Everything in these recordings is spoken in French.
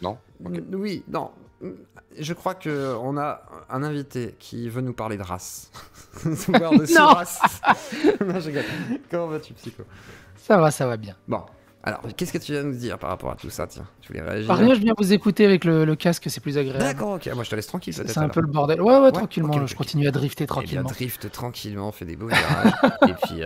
Non. Ok. Oui, non. Je crois que on a un invité qui veut nous parler de race. Voire de sous-race. Non, je rigole. Comment vas-tu, Psycho? Ça va bien. Bon, alors, qu'est-ce que tu viens nous dire par rapport à tout ça? Tiens, tu voulais réagir? Par rien, je viens vous écouter avec le casque, c'est plus agréable. D'accord, ok. Moi, je te laisse tranquille, peut-être. C'est un alors. peu le bordel. Ouais, tranquillement. ok, Je ok. continue à drifter Eh bien, tranquillement. drift tranquillement, fait des beaux virages. Et puis,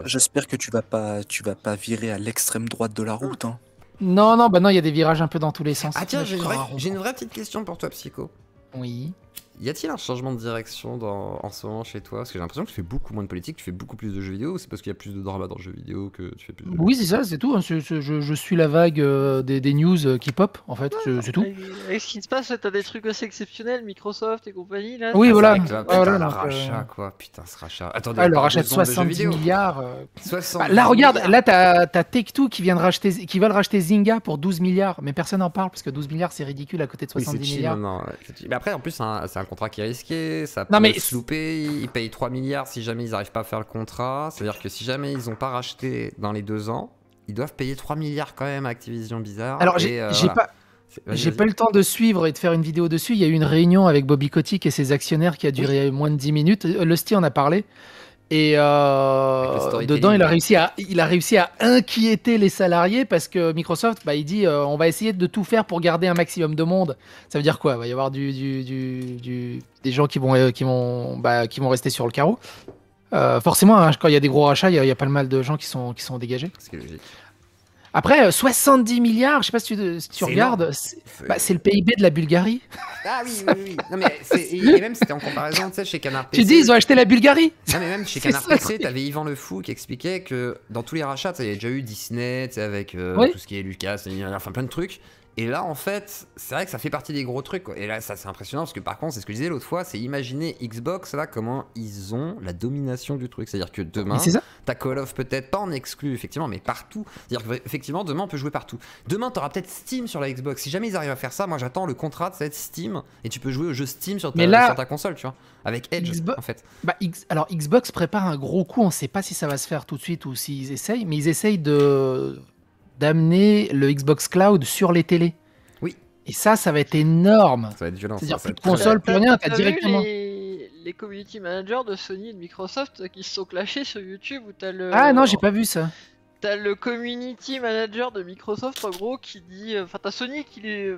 J'espère que tu vas pas virer à l'extrême droite de la route. Hein. Non, il y a des virages un peu dans tous les sens. Ah tiens, Là, j'ai je une, prends un vraie, rond. j'ai une vraie petite question pour toi, Psycho. Oui. Y a-t-il un changement de direction en ce moment chez toi? Parce que j'ai l'impression que tu fais beaucoup moins de politique, tu fais beaucoup plus de jeux vidéo, ou c'est parce qu'il y a plus de drama dans le jeu vidéo que tu fais plus de... Oui, c'est ça, c'est tout. Je suis la vague des news qui pop, en fait, c'est tout. Avec ce qui se passe, t'as des trucs assez exceptionnels, Microsoft et compagnie là. Oui, Ah, voilà. c'est vrai que là, Ah, voilà, putain, le donc, rachat, quoi. Putain, ce rachat. Attendez, Ah, on le parle rachat de deux secondes jeux 70 vidéo. milliards. 70 Là, regarde, milliards. là, t'as Take-Two qui veulent racheter Zynga pour 12 milliards, mais personne n'en parle parce que 12 milliards, c'est ridicule à côté de Oui, 70 c'est chill milliards. maintenant. Ouais, c'est chill. Mais après, en plus, c'est un contrat qui est risqué. Ça Non, peut mais se louper. Ils payent 3 milliards si jamais ils n'arrivent pas à faire le contrat. C'est-à-dire que si jamais ils n'ont pas racheté dans les 2 ans, ils doivent payer 3 milliards quand même à Activision Blizzard. Alors, Et, j'ai voilà. pas. Vas-y, J'ai vas-y. pas eu le temps de suivre et de faire une vidéo dessus. Il y a eu une réunion avec Bobby Kotick et ses actionnaires qui a duré moins de 10 minutes. Lusty en a parlé. Et storytelling. dedans, il a réussi à inquiéter les salariés parce que Microsoft, il dit on va essayer de tout faire pour garder un maximum de monde. Ça veut dire quoi? Il va y avoir des gens qui vont rester sur le carreau. Forcément, hein, quand il y a des gros rachats, il y a pas mal de gens qui sont dégagés. Ce qui est logique. Après, 70 milliards, je sais pas si tu C'est regardes, énorme. c'est le PIB de la Bulgarie. Ah oui. Non, mais et même c'était en comparaison, tu sais, chez Canard PC. Tu dis, ils ont acheté la Bulgarie. Non, mais même chez C'est Canard ça, PC, oui. t'avais Yvan Le Fou qui expliquait que dans tous les rachats, il y a déjà eu Disney, tu sais, avec Oui. tout ce qui est Lucas, enfin plein de trucs. Et là, en fait, c'est vrai que ça fait partie des gros trucs, quoi. Et là, ça c'est impressionnant parce que par contre, c'est ce que je disais l'autre fois, c'est imaginer Xbox là, comment ils ont la domination du truc. C'est-à-dire que demain, Mais c'est ça. t'as Call of peut-être pas en exclu, effectivement, mais partout. C'est-à-dire qu'effectivement, demain, on peut jouer partout. Demain, t'auras peut-être Steam sur la Xbox. Si jamais ils arrivent à faire ça, moi j'attends le contrat de cette Steam et tu peux jouer au jeu Steam sur Mais là- sur ta console, tu vois, avec Edge, Xbox- en fait. Alors, Xbox prépare un gros coup. On sait pas si ça va se faire tout de suite ou s'ils essayent, mais ils essayent d'amener le Xbox Cloud sur les télés. Oui. Et ça va être énorme. Ça va être violent. C'est-à-dire ça va plus de être très- console, plus rien. T'as T'as directement. vu les community managers de Sony et de Microsoft qui se sont clashés sur YouTube où t'as le. Ah non, j'ai pas vu ça. T'as le community manager de Microsoft en gros qui dit. Enfin, t'as Sony qui est.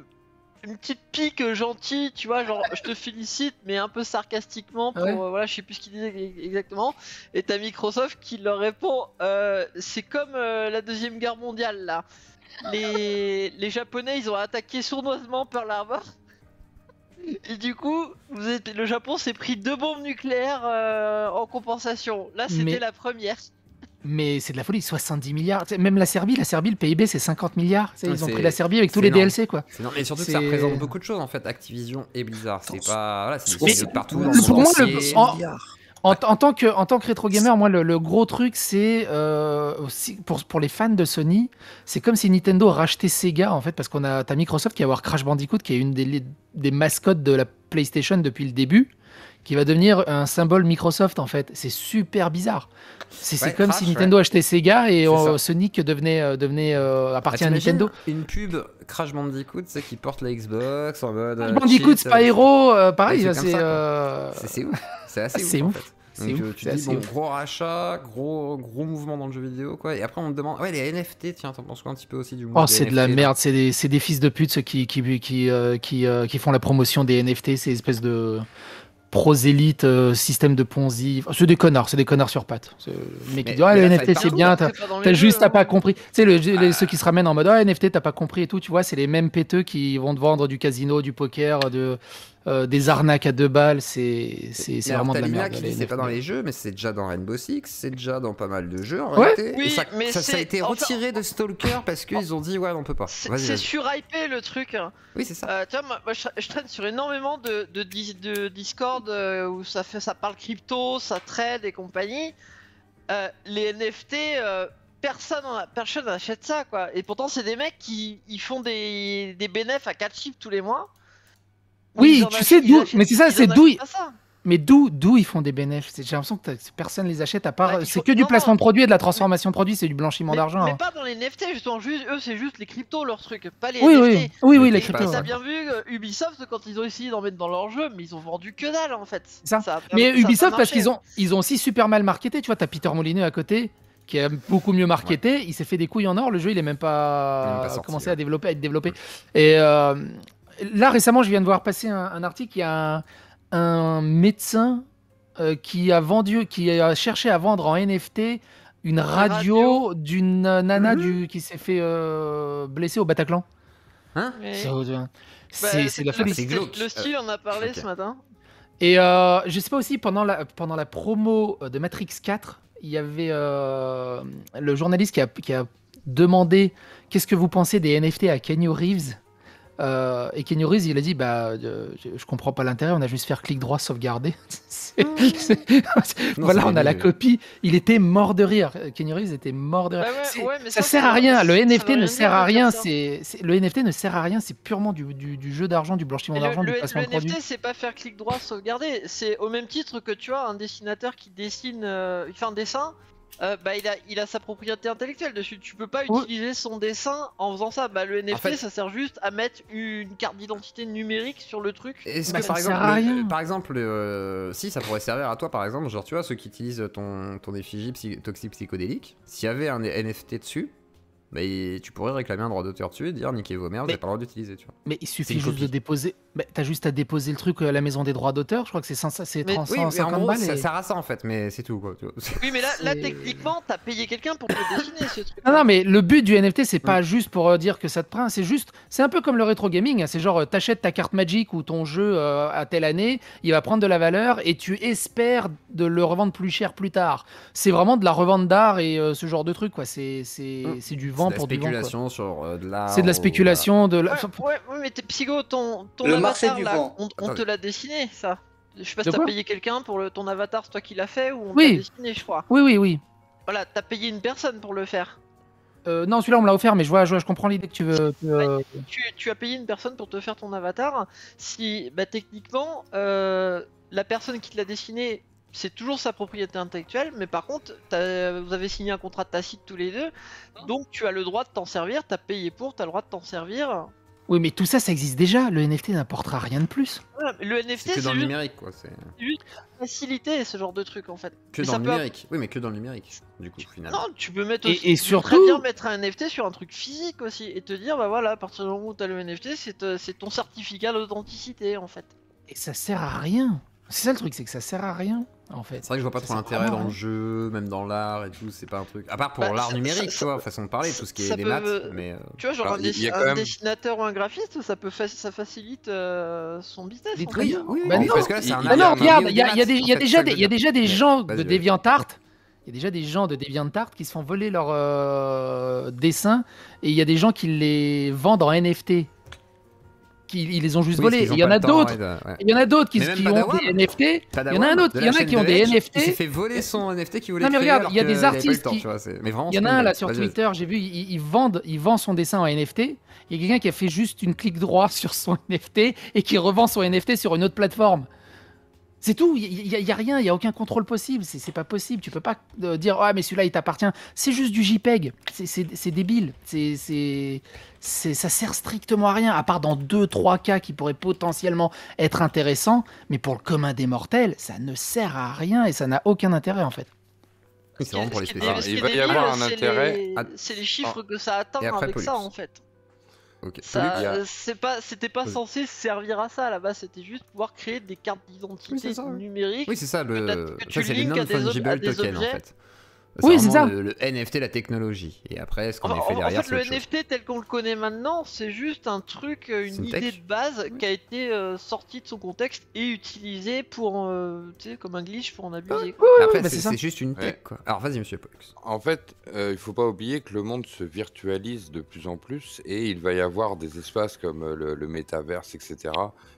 Une petite pique gentille, tu vois, genre je te félicite, mais un peu sarcastiquement pour. Ouais. Voilà, je sais plus ce qu'il disait exactement. Et t'as Microsoft qui leur répond c'est comme la Deuxième Guerre mondiale là. Les Japonais ils ont attaqué sournoisement Pearl Harbor. Et du coup, le Japon s'est pris 2 bombes nucléaires en compensation. Là, c'était Mais- la première. Mais c'est de la folie, 70 milliards. Tu sais, même la Serbie, le PIB, c'est 50 milliards. Tu sais, Ouais, ils ont c'est- pris la Serbie avec tous c'est les énorme. DLC, quoi. C'est énorme. Et surtout que ça C'est- représente beaucoup de choses en fait, Activision et Blizzard. C'est pas. Voilà, c'est des Mais- studios de partout. le- pour moi, dans En tant que rétro gamer, moi, le gros truc, c'est aussi pour les fans de Sony, c'est comme si Nintendo rachetait Sega, en fait, parce t'as Microsoft qui va avoir Crash Bandicoot, qui est une des mascottes de la PlayStation depuis le début, qui va devenir un symbole Microsoft, en fait. C'est super bizarre. C'est Ouais, comme Crash, si Nintendo achetait Sega et C'est ça. Sonic devenait appartient à t'imagines Nintendo. Une pub Crash Bandicoot, tu sais, qui porte la Xbox en mode. Crash Bandicoot, chill, Spyro, pareil, des là, trucs comme c'est... ça, C'est ouf. C'est assez c'est ouf. En ouf. fait. C'est Donc ouf, tu c'est te dis, assez bon, ouf. gros rachat, gros mouvement dans le jeu vidéo, quoi. Et après, on te demande. Ouais, les NFT, tiens, t'en penses quoi un petit peu aussi du mouvement Oh, des c'est de la NFT, là merde, c'est des fils de pute ceux qui font la promotion des NFT, ces espèces de prosélytes, système de Ponzi. Enfin, c'est des connards sur pattes. Le mec qui Mais- dit ah, mais le là, ça va NFT être c'est partout, bien, C'est pas dans les t'as jeux, juste hein. pas compris. Tu sais, ceux qui se ramènent en mode ah, NFT t'as pas compris et tout, tu vois, c'est les mêmes péteux qui vont te vendre du casino, du poker, des arnaques à 2 balles, c'est Mais alors, vraiment de t'as la Lina merde. qui les dit c'est pas NFT. dans les jeux, mais c'est déjà dans Rainbow Six, c'est déjà dans pas mal de jeux en Ouais. réalité. Oui, Et mais ça a c'est- été enfin, retiré de Stalker parce qu'ils ont dit ouais, on peut pas. Vas-y, C'est vas-y. surhypé le truc. Hein. Oui, c'est ça. Tu vois, moi, je traîne sur énormément de Discord où ça parle crypto, ça trade et compagnie. Les NFT, personne n'achète ça quoi. Et pourtant, c'est des mecs qui ils font des bénéfices à 4 chiffres tous les mois. Oui, Ils en tu achètent- sais ils d'où- achètent- mais c'est ça, ils c'est en d'où achètent ils- pas ça. Mais d'où ils font des bénéfices? J'ai l'impression que personne les achète à part. Bah, il C'est faut- que du non, placement non. de produits et de la transformation de produits, c'est du blanchiment d'argent. Mais hein. pas dans les NFT, justement. Eux, c'est juste les cryptos, leur truc, pas les Oui, NFT. oui, les Et cryptos. t'as ouais. bien vu Ubisoft quand ils ont essayé d'en mettre dans leur jeu, mais ils ont vendu que dalle en fait. Ça. a pas- Mais ça a pas Ubisoft, parce marché. qu'ils ont aussi super mal marketé. Tu vois, t'as Peter Molineux à côté, qui a beaucoup mieux marketé. Il s'est fait des couilles en or. Le jeu, il est même pas, sorti, commencé ouais. à être développé. Et là, récemment, je viens de voir passer un article. Il y a un médecin qui a cherché à vendre en NFT une radio d'une nana qui s'est fait blesser au Bataclan. Hein? Mais- C'est la folie. c'est glauque. Le style en a parlé ok. ce matin. Et je sais pas aussi, pendant la promo de Matrix 4, il y avait le journaliste qui a demandé qu'est-ce que vous pensez des NFT à Keanu Reeves. Et Keanu Reeves, il a dit je comprends pas l'intérêt, on a juste faire clic droit, sauvegarder. Voilà, c'est on a la nul. copie. Il était mort de rire. Keanu Reeves était mort de rire. Bah ouais, mais ça ça, sert ça à veut- rien. Le ça NFT veut ne rien sert dire à de rien. faire ça. Le NFT ne sert à rien. C'est purement du jeu d'argent, du blanchiment Et d'argent, du le placement de produits. NFT, c'est pas faire clic droit, sauvegarder. C'est au même titre que tu vois un dessinateur qui dessine, il fait un dessin. Il a sa propriété intellectuelle dessus. Tu peux pas Ouais. utiliser son dessin en faisant ça. Le NFT, fait- ça sert juste à mettre une carte d'identité numérique sur le truc. Est-ce Bah, que ça par sert exemple, à rien. si ça pourrait servir à toi par exemple, genre tu vois ceux qui utilisent ton effigie toxique psychodélique, s'il y avait un NFT dessus, bah, tu pourrais réclamer un droit d'auteur dessus et dire niquez vos mères, vous Mais- n'avez pas le droit d'utiliser, tu vois. Mais il C'est suffit une juste de copie. déposer. T'as juste à déposer le truc à la maison des droits d'auteur. Je crois que c'est Mais- 350 Oui, mais en gros, balles. ça et- sert à ça en fait, mais c'est tout quoi. Tu vois. Oui, mais là C'est- techniquement, t'as payé quelqu'un pour te dessiner ce truc. Non, mais le but du NFT, c'est pas juste pour dire que ça te prend. C'est un peu comme le rétro gaming. Hein. C'est genre, t'achètes ta carte Magic ou ton jeu à telle année, il va prendre de la valeur et tu espères de le revendre plus cher plus tard. C'est vraiment de la revente d'art et ce genre de truc, quoi. C'est du vent C'est de la pour du vent. quoi. spéculation sur de l'art. C'est de la ou- spéculation, de la. Ouais, mais t'es psycho, ton Le marché avatar du là, vent. on te l'a dessiné ça. Je sais pas De si t'as quoi payé quelqu'un pour ton avatar, c'est toi qui l'as fait ou on Oui. t'a dessiné, je crois. Oui. Voilà, t'as payé une personne pour le faire. Non, celui-là, on me l'a offert, mais je comprends l'idée que tu veux. Tu as payé une personne pour te faire ton avatar. Si, techniquement, la personne qui te l'a dessiné, c'est toujours sa propriété intellectuelle, mais par contre, vous avez signé un contrat tacite tous les deux, donc tu as le droit de t'en servir, t'as payé pour, t'as le droit de t'en servir. Oui, mais tout ça, ça existe déjà. Le NFT n'apportera rien de plus. Voilà, mais le NFT, C'est que c'est dans le juste numérique quoi. C'est faciliter ce genre de truc en fait. que Mais dans ça le peut- numérique. Oui, mais que dans le numérique. Du coup, finalement. Non, tu peux mettre Et- aussi, et tu peux très surtout- bien mettre un NFT sur un truc physique aussi et te dire bah voilà, à partir du moment où t'as le NFT, c'est ton certificat d'authenticité en fait. Et ça sert à rien. C'est ça le truc, c'est que ça sert à rien, en fait. C'est vrai que je vois pas Ça trop sert l'intérêt vraiment dans à le rien. jeu, même dans l'art et tout, c'est pas un truc. À part pour Bah, l'art ça- numérique, ça- tu vois, façon de parler, tout ce qui ça est des peut- maths, mais. Tu vois, genre Alors, un, il y a un quand même- dessinateur ou un graphiste, ça facilite son business. Des en trucs- fait. Oui, Bah oui, non, parce que là, c'est un il- Ah art non, numérique regarde, ou il des y a maths, des- il y a en fait, déjà c'est ça des- que il y a je veux déjà des dire. gens Vas-y, de vas-y. DeviantArt. Il y a déjà des gens de DeviantArt qui se font voler leurs dessins et il y a des gens qui les vendent en NFT. Ils les ont juste Oui, volés. parce qu'ils Il y ont en pas a le temps, d'autres. ouais. Il y en a d'autres qui Mais même ont Padawan. des NFT. Il y en a Padawan, un autre. de Il y la en a chaîne qui ont de des Edge, NFT. Il s'est fait voler son NFT qu'il voulait Non, mais créer regarde, alors il y a qu'il des avait pas eu le artistes temps, qui- tu vois, mais vraiment Il y en a un scandale. là sur Vas-y, Twitter, j'ai vu, ils vendent son NFT. Il y a quelqu'un qui a fait juste une clic droit sur son NFT et qui revend son NFT sur une autre plateforme. C'est tout, il y a rien, il y a aucun contrôle possible, c'est pas possible. Tu peux pas dire ah mais celui-là il t'appartient. C'est juste du JPEG, c'est débile, ça sert strictement à rien à part dans 2-3 cas qui pourraient potentiellement être intéressants, mais pour le commun des mortels, ça ne sert à rien et ça n'a aucun intérêt en fait. Oui, c'est vraiment pour les Ce qui est spécialistes. Il va y débile, avoir un c'est intérêt. c'est les chiffres que ça atteint Et après, avec ça Pollux. en fait. Ok. Ça, Il y a- c'était pas Vas-y. censé servir à ça là-bas, c'était juste pouvoir créer des cartes Oui, d'identité c'est ça, ouais. numériques. Oui, c'est ça, que tu ça c'est les links à des non-fungible à des tokens en objets. fait. Oui, c'est vraiment ça. le NFT, la technologie. Et après, ce qu'on En, a fait en derrière, fait, c'est le autre chose. NFT tel qu'on le connaît maintenant, c'est juste un truc, C'est une une idée tech. de base qui a été sortie de son contexte et utilisée pour, tu sais, comme un glitch pour en abuser. quoi. Après, bah, c'est ça. c'est juste une tech Ouais. quoi. Alors vas-y, monsieur Pollux. En fait, il faut pas oublier que le monde se virtualise de plus en plus et il va y avoir des espaces comme le métaverse, etc.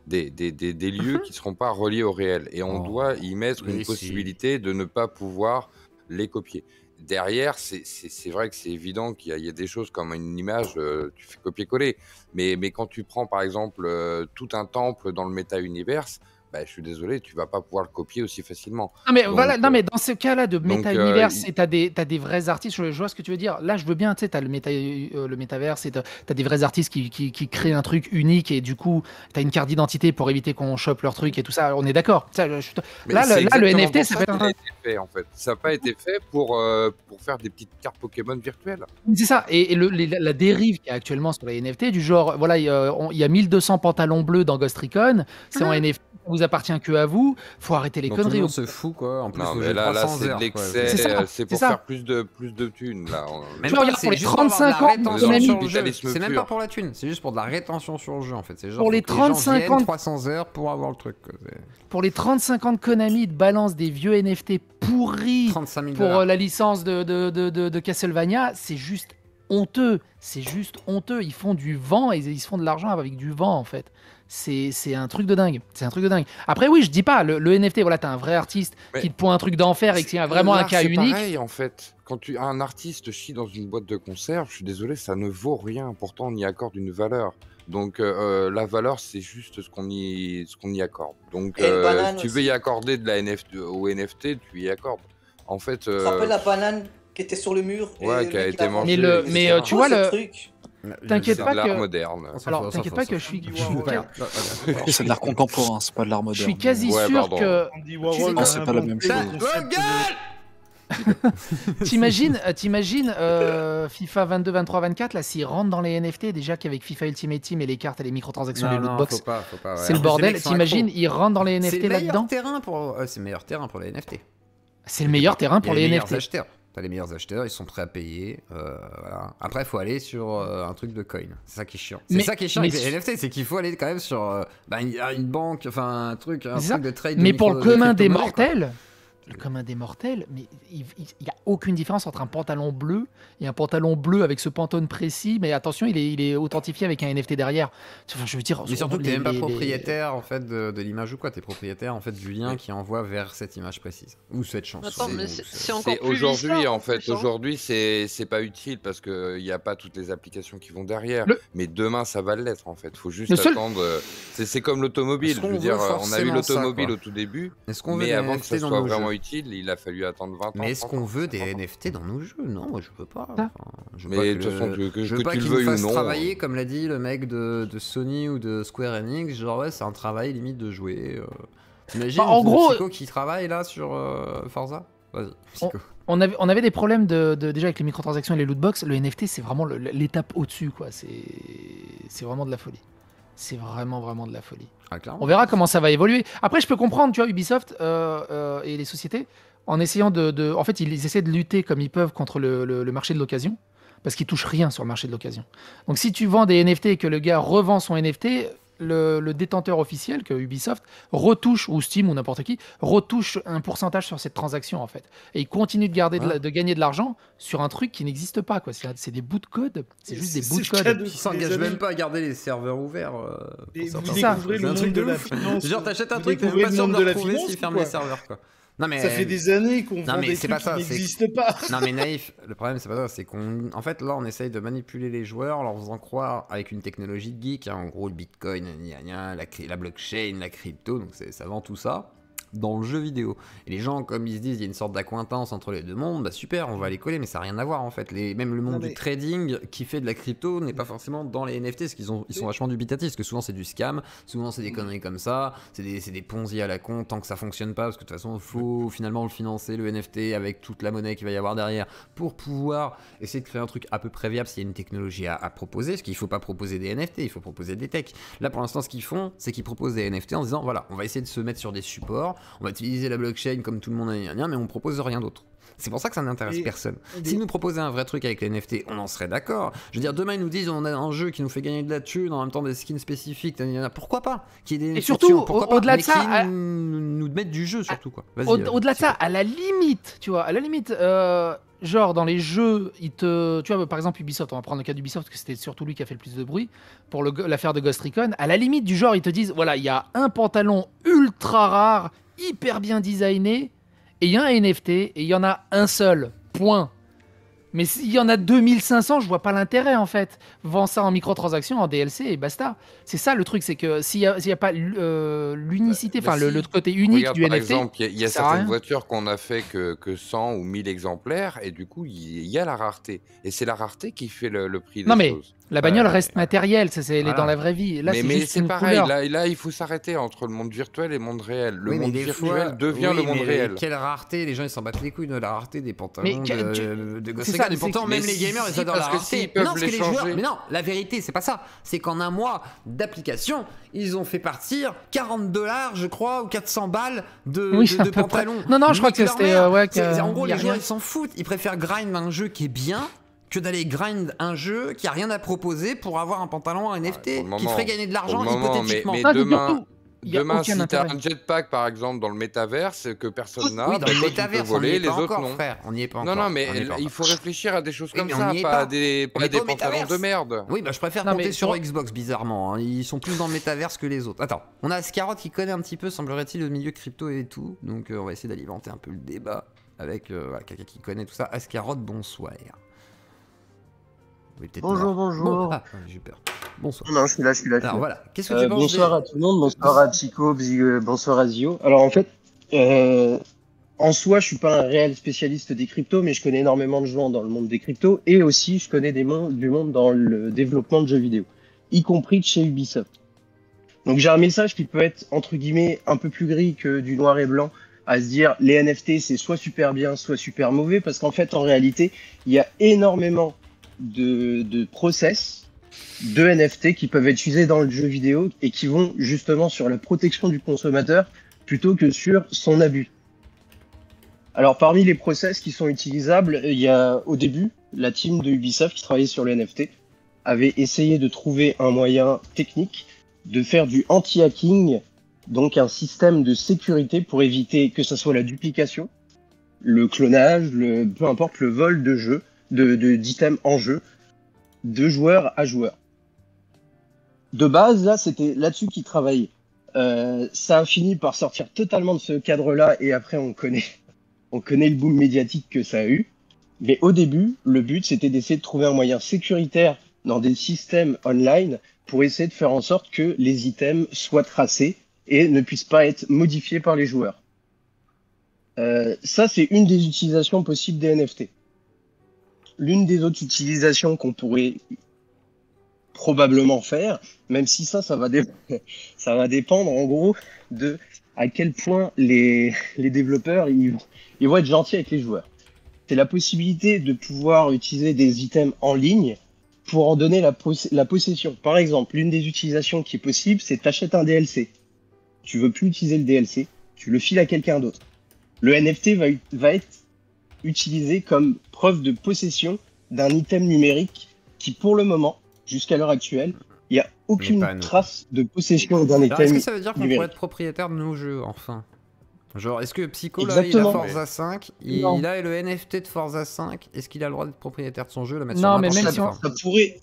Des lieux qui seront pas reliés au réel. Et on Oh. doit y mettre Mais une si. possibilité de ne pas pouvoir les copier. Derrière, c'est vrai que c'est évident qu'il y a des choses comme une image, tu fais copier-coller. Mais quand tu prends par exemple tout un temple dans le méta-univers, bah, je suis désolé, tu vas pas pouvoir le copier aussi facilement. Non mais Donc, voilà, non mais dans ce cas-là de donc, méta-univers, t'as des vrais artistes, je vois ce que tu veux dire. Là, je veux bien, tu sais, t'as le métaverse, et t'as des vrais artistes qui créent un truc unique et du coup, t'as une carte d'identité pour éviter qu'on chope leur truc et tout ça. On est d'accord. mais Là, c'est là, le exactement NFT, pour ça ça peut qu'il être a un... été fait, en fait. Ça n'a pas été fait pour faire des petites cartes Pokémon virtuelles. C'est ça. Et la dérive qu'il y a actuellement sur les NFT, du genre, voilà, il y a 1200 pantalons bleus dans Ghost Recon, c'est en NFT, ça vous appartient que à vous. Faut arrêter les Donc tout le conneries. monde se fout quoi. En plus, Non, faut mais jouer là 300 c'est de heures. Quoi. l'excès, C'est ça, c'est c'est pour ça. faire plus de thunes, là. Même Tu pas, regardes c'est pour les juste pour avoir de la 35 ans, rétention on a mis- sur le jeu. Capitalisme C'est même pur. pas pour la thune, c'est juste pour de la rétention sur le jeu en fait. C'est genre Pour les faut que gens 35 viennent ans- 300 heures pour avoir le truc. Quoi. Pour les 35 ans de Konami, de balance des vieux NFT pourris 35 000 pour $. la licence de Castlevania, c'est juste honteux. C'est juste honteux. Ils font du vent et ils se font de l'argent avec du vent en fait. C'est un truc de dingue. C'est un truc de dingue. Après, oui, je dis pas, le NFT, voilà, t'as un vrai artiste Mais qui te pond un truc d'enfer et qui a vraiment un L'art, cas c'est unique. pareil, en fait. Quand un artiste chie dans une boîte de conserve, je suis désolé, ça ne vaut rien. Pourtant, on y accorde une valeur. Donc, la valeur, c'est juste ce qu'on y accorde. Donc, Et le banane si tu veux aussi. y accorder de la NFT, au NFT, tu y accordes. En fait, Tu te rappelles la banane qui était sur le mur et ouais, le qui a mec, été il a mangée, mangé, Mais etc. tu vois, ce le- truc. T'inquiète c'est pas de l'art que- moderne. Alors, t'inquiète pas que je suis... C'est de l'art contemporain, c'est pas de l'art Je moderne. suis quasi Ouais, sûr pardon. que... Andy sais Warhol que a c'est pas la même inventé chose. le concept T'imagines FIFA 22, 23, 24, là, s'ils rentrent dans les NFT, déjà qu'avec FIFA Ultimate Team et les cartes et les microtransactions et les lootbox, faut pas. Ouais. c'est le En plus, les bordel. mecs sont T'imagines, accros. ils rentrent dans les C'est NFT le meilleur là-dedans. terrain pour. C'est le meilleur terrain pour les NFT. C'est le meilleur terrain pour Il y a les meilleurs NFT. acheteurs. T'as les meilleurs acheteurs, ils sont prêts à payer. Voilà. Après, il faut aller sur un truc de coin. C'est ça qui est chiant. C'est Mais- ça qui est chiant mais avec les NFT, c'est qu'il faut aller quand même sur une banque, enfin un truc C'est ça. de trade. Mais de pour le micro- de commun des crypto-monnaie, quoi. mortels, mais il y a aucune différence entre un pantalon bleu et un pantalon bleu avec ce pantone précis. Mais attention, il est authentifié avec un NFT derrière. Enfin, je veux dire, Mais surtout que t'es les- même pas les- propriétaire en fait de l'image ou quoi, t'es propriétaire en fait du lien Oui. qui envoie vers cette image précise ou cette chanson. Attends, mais ou c'est encore C'est plus aujourd'hui, bizarre, en fait. plus, hein. Aujourd'hui, c'est pas utile parce qu'il n'y a pas toutes les applications qui vont derrière. Le- Mais demain, ça va l'être, en fait. Faut juste Le seul- attendre. C'est comme l'automobile. Est-ce Je qu'on veux veut dire, on a eu forcément ça, l'automobile quoi au tout début. Est-ce qu'on veut Mais des avant que NFT ça dans soit nos vraiment jeux utile, il a fallu attendre 20 ans. Mais est-ce 30 qu'on ans, veut 50 des ans. NFT dans nos jeux? Non, moi je veux pas. Ça. Je veux pas Mais que de toute façon, je je veux veux pas que tu qu'ils le nous veuilles ou fassent non. travailler comme l'a dit le mec de Sony ou de Square Enix, genre ouais c'est un travail limite de jouer. T'imagines Bah, en gros- Psycho qui travaille là sur Forza? Vas-y, Psycho. On avait des problèmes déjà avec les microtransactions et les lootbox. Le NFT, c'est vraiment l'étape au-dessus, quoi. C'est vraiment de la folie. C'est vraiment de la folie. Ah, clairement. On verra comment ça va évoluer. Après, je peux comprendre, tu vois, Ubisoft et les sociétés, en essayant en fait, ils essaient de lutter comme ils peuvent contre le marché de l'occasion, parce qu'ils touchent rien sur le marché de l'occasion. Donc, si tu vends des NFT et que le gars revend son NFT, le détenteur officiel, que Ubisoft, retouche, ou Steam ou n'importe qui, retouche un pourcentage sur cette transaction, en fait. Et il continue de gagner de l'argent sur un truc qui n'existe pas, quoi. C'est des bouts de code. C'est juste des bouts de le cas code. de Ils s'engagent les amis. même pas à garder les serveurs ouverts. Et pour vous certains. ça. découvrez C'est le un monde truc de de la ouf. finance. Genre t'achètes un Vous truc, t'es même découvrez pas le sûr de monde le de la retrouver finance, s'ils ferment quoi. les serveurs quoi. Non mais Ça fait des années qu'on Non, vend mais des c'est trucs pas ça, qui c'est- n'existent pas. Non mais naïf, le problème c'est pas ça, c'est qu'en en fait là on essaye de manipuler les joueurs en leur faisant croire avec une technologie de geek, hein, en gros le bitcoin, la blockchain, la crypto, donc ça vend tout ça dans le jeu vidéo. Et les gens comme ils se disent il y a une sorte d'accointance entre les deux mondes, bah super on va les coller mais ça n'a rien à voir en fait. Même le monde Non, du mais- trading qui fait de la crypto n'est pas forcément dans les NFT parce qu'ils sont vachement dubitatifs parce que souvent c'est du scam, souvent c'est des conneries comme ça, c'est des ponzi à la con tant que ça fonctionne pas parce que de toute façon il faut finalement le financer le NFT avec toute la monnaie qu'il va y avoir derrière pour pouvoir essayer de créer un truc à peu près viable s'il y a une technologie à proposer, parce qu'il faut pas proposer des NFT, il faut proposer des techs. Là pour l'instant ce qu'ils font c'est qu'ils proposent des NFT en disant voilà on va essayer de se mettre sur des supports, on va utiliser la blockchain comme tout le monde mais on propose rien d'autre. C'est pour ça que ça n'intéresse Et- personne. et- S'ils nous proposaient un vrai truc avec les NFT, on en serait d'accord. Je veux dire, demain ils nous disent on a un jeu qui nous fait gagner de la thune, en même temps des skins spécifiques, pourquoi pas qu'il y ait des Et NFT surtout, dessus, pourquoi pas, au-delà de mais ça, qu'ils nous mettent du jeu surtout quoi. Vas-y, Au-delà de ça, à la limite, tu vois, genre dans les jeux, tu vois, par exemple Ubisoft, on va prendre le cas d'Ubisoft, parce que c'était surtout lui qui a fait le plus de bruit, pour l'affaire de Ghost Recon, à la limite du genre, ils te disent, voilà, il y a un pantalon ultra rare, hyper bien designé, et il y a un NFT, et il y en a un seul, point. Mais s'il y en a 2500, je vois pas l'intérêt en fait. Vends ça en microtransactions, en DLC et basta. C'est ça le truc, c'est que s'il y a pas l'unicité, enfin si. le côté unique Regarde, du par NFT, exemple, il y a ça sert à certaines rien. voitures qu'on a fait que 100 ou 1000 exemplaires, et du coup, il y a la rareté. Et c'est la rareté qui fait le prix Non des mais choses. la bagnole Ouais, reste matérielle, ça c'est elle est dans voilà. la vraie vie. Là c'est Mais juste c'est une pareil, couleur. là, il faut s'arrêter entre le monde virtuel et le monde réel. Le Oui, mais monde des virtuel fois, devient oui, le monde mais réel. quelle rareté, les gens ils s'en battent les couilles de la rareté des pantalons de Ghost c'est ça, Recon. Et c'est pourtant, que- même mais les si, gamers ils si, adorent la parce que rareté. s'ils Mais non, peuvent parce que les les joueurs, changer. mais non, la vérité c'est pas ça. C'est qu'en un mois d'application, ils ont fait partir 40 $, je crois, ou 400 balles Oui, c'est à de peu près. pantalons. Non, je crois Nique que leur c'était mère. ouais, En gros, y a les joueurs rien. ils s'en foutent. Ils préfèrent grind un jeu qui est bien que d'aller grind un jeu qui a rien à proposer pour avoir un pantalon à NFT pour le qui moment. ferait gagner de Pour l'argent le moment, hypothétiquement. mais Non, demain, surtout, il y a demain aucun si t'as intérêt. un jetpack, par exemple, dans le métaverse, que personne n'a, Oui, bah, dans le toi, tu peux métaverse, on n'y voler, est les pas autres encore, non. frère. On n'y est pas Non, encore. non, mais On n'y est pas il encore. faut réfléchir à des choses Oui, comme mais on ça, n'y est pas pas. à des, On pas est des pas au pantalons de métaverse. merde. Oui, bah je préfère Non, compter mais sur pour- Xbox, bizarrement. Hein. Ils sont plus dans le métaverse que les autres. Attends, on a Ascaroth qui connaît un petit peu, semblerait-il, le milieu crypto et tout. Donc on va essayer d'alimenter un peu le débat avec voilà, quelqu'un qui connaît tout ça. Ascaroth, bonsoir. Oui, peut-être Bonjour, mort. bonjour. Bon, ah, j'ai peur. Bonsoir. Non, je suis là, je suis là. Alors voilà, qu'est-ce que tu penses Bonsoir à tout le monde, bonsoir à Chico, bonsoir à Zio. Alors en fait, en soi, je suis pas un réel spécialiste des cryptos, mais je connais énormément de gens dans le monde des cryptos et aussi je connais du monde dans le développement de jeux vidéo, y compris de chez Ubisoft. Donc j'ai un message qui peut être entre guillemets un peu plus gris que du noir et blanc, à se dire les NFT c'est soit super bien, soit super mauvais, parce qu'en fait en réalité il y a énormément de process de NFT qui peuvent être utilisés dans le jeu vidéo et qui vont justement sur la protection du consommateur plutôt que sur son abus. Alors parmi les process qui sont utilisables, il y a au début la team de Ubisoft qui travaillait sur les NFT avait essayé de trouver un moyen technique de faire du anti-hacking, donc un système de sécurité pour éviter que ce soit la duplication, le clonage, peu importe le vol de jeux, d'items en jeu, de joueur à joueur. De base, là, c'était là-dessus qu'ils travaillaient. Ça a fini par sortir totalement de ce cadre-là, et après, on connaît le boom médiatique que ça a eu. Mais au début, le but, c'était d'essayer de trouver un moyen sécuritaire dans des systèmes online pour essayer de faire en sorte que les items soient tracés et ne puissent pas être modifiés par les joueurs. Ça, c'est une des utilisations possibles des NFT. L'une des autres utilisations qu'on pourrait probablement faire, même si ça va dépendre en gros de à quel point les développeurs ils vont être gentils avec les joueurs. C'est la possibilité de pouvoir utiliser des items en ligne pour en donner la possession. Par exemple, l'une des utilisations qui est possible, c'est t'achètes un DLC. Tu veux plus utiliser le DLC, tu le files à quelqu'un d'autre. Le NFT va être utilisé comme preuve de possession d'un item numérique qui, pour le moment, jusqu'à l'heure actuelle, il n'y a aucune pas nous. trace de possession d'un Alors, est-ce item que ça veut dire qu'on pourrait numérique. être propriétaire de nos jeux, enfin? Genre, est-ce que Psycho, là, Exactement. il a Forza 5, il Non. a le NFT de Forza 5, est-ce qu'il a le droit d'être propriétaire de son jeu, le mettre Non, sur mais n'importe même quelle si on- plateforme? Ça pourrait...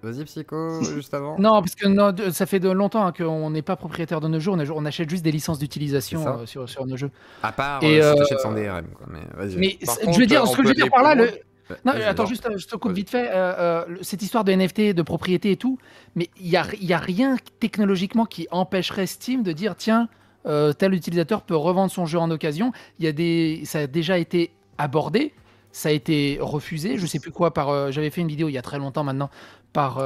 Vas-y, Psycho, juste avant. Non, parce que ça fait de longtemps hein, qu'on n'est pas propriétaire de nos jeux, on achète juste des licences d'utilisation C'est ça. sur nos jeux. À part Et, si t'achètes sans DRM, quoi. Mais vas-y. Mais Par je contre, veux dire, on ce que je peut veux dire aller par là, plus loin. non, Vas-y, attends, alors. juste, je te coupe Vas-y. vite fait. Cette histoire de NFT, de propriété et tout, mais il y a rien technologiquement qui empêcherait Steam de dire tiens, tel utilisateur peut revendre son jeu en occasion. Ça a déjà été abordé, ça a été refusé. Je sais plus quoi j'avais fait une vidéo il y a très longtemps maintenant par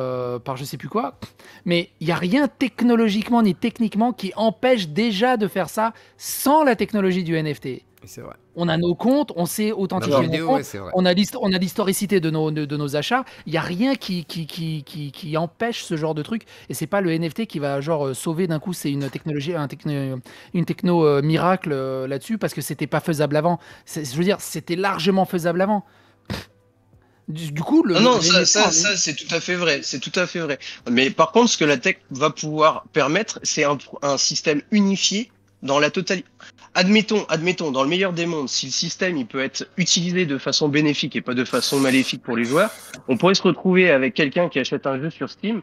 je sais plus quoi. Mais il y a rien technologiquement ni techniquement qui empêche déjà de faire ça sans la technologie du NFT. C'est vrai. On a nos comptes, on sait Dans authentifier la nos vidéo, comptes. ouais, c'est vrai. On a l'historicité de nos achats. Il n'y a rien qui empêche ce genre de truc. Et c'est pas le NFT qui va genre sauver d'un coup. C'est une technologie, une techno miracle là-dessus parce que c'était pas faisable avant. Je veux dire, c'était largement faisable avant. Du coup, Non, le ça, NFT, c'est tout à fait vrai. C'est tout à fait vrai. Mais par contre, ce que la tech va pouvoir permettre, c'est un système unifié dans la totalité. Admettons, dans le meilleur des mondes, si le système il peut être utilisé de façon bénéfique et pas de façon maléfique pour les joueurs, on pourrait se retrouver avec quelqu'un qui achète un jeu sur Steam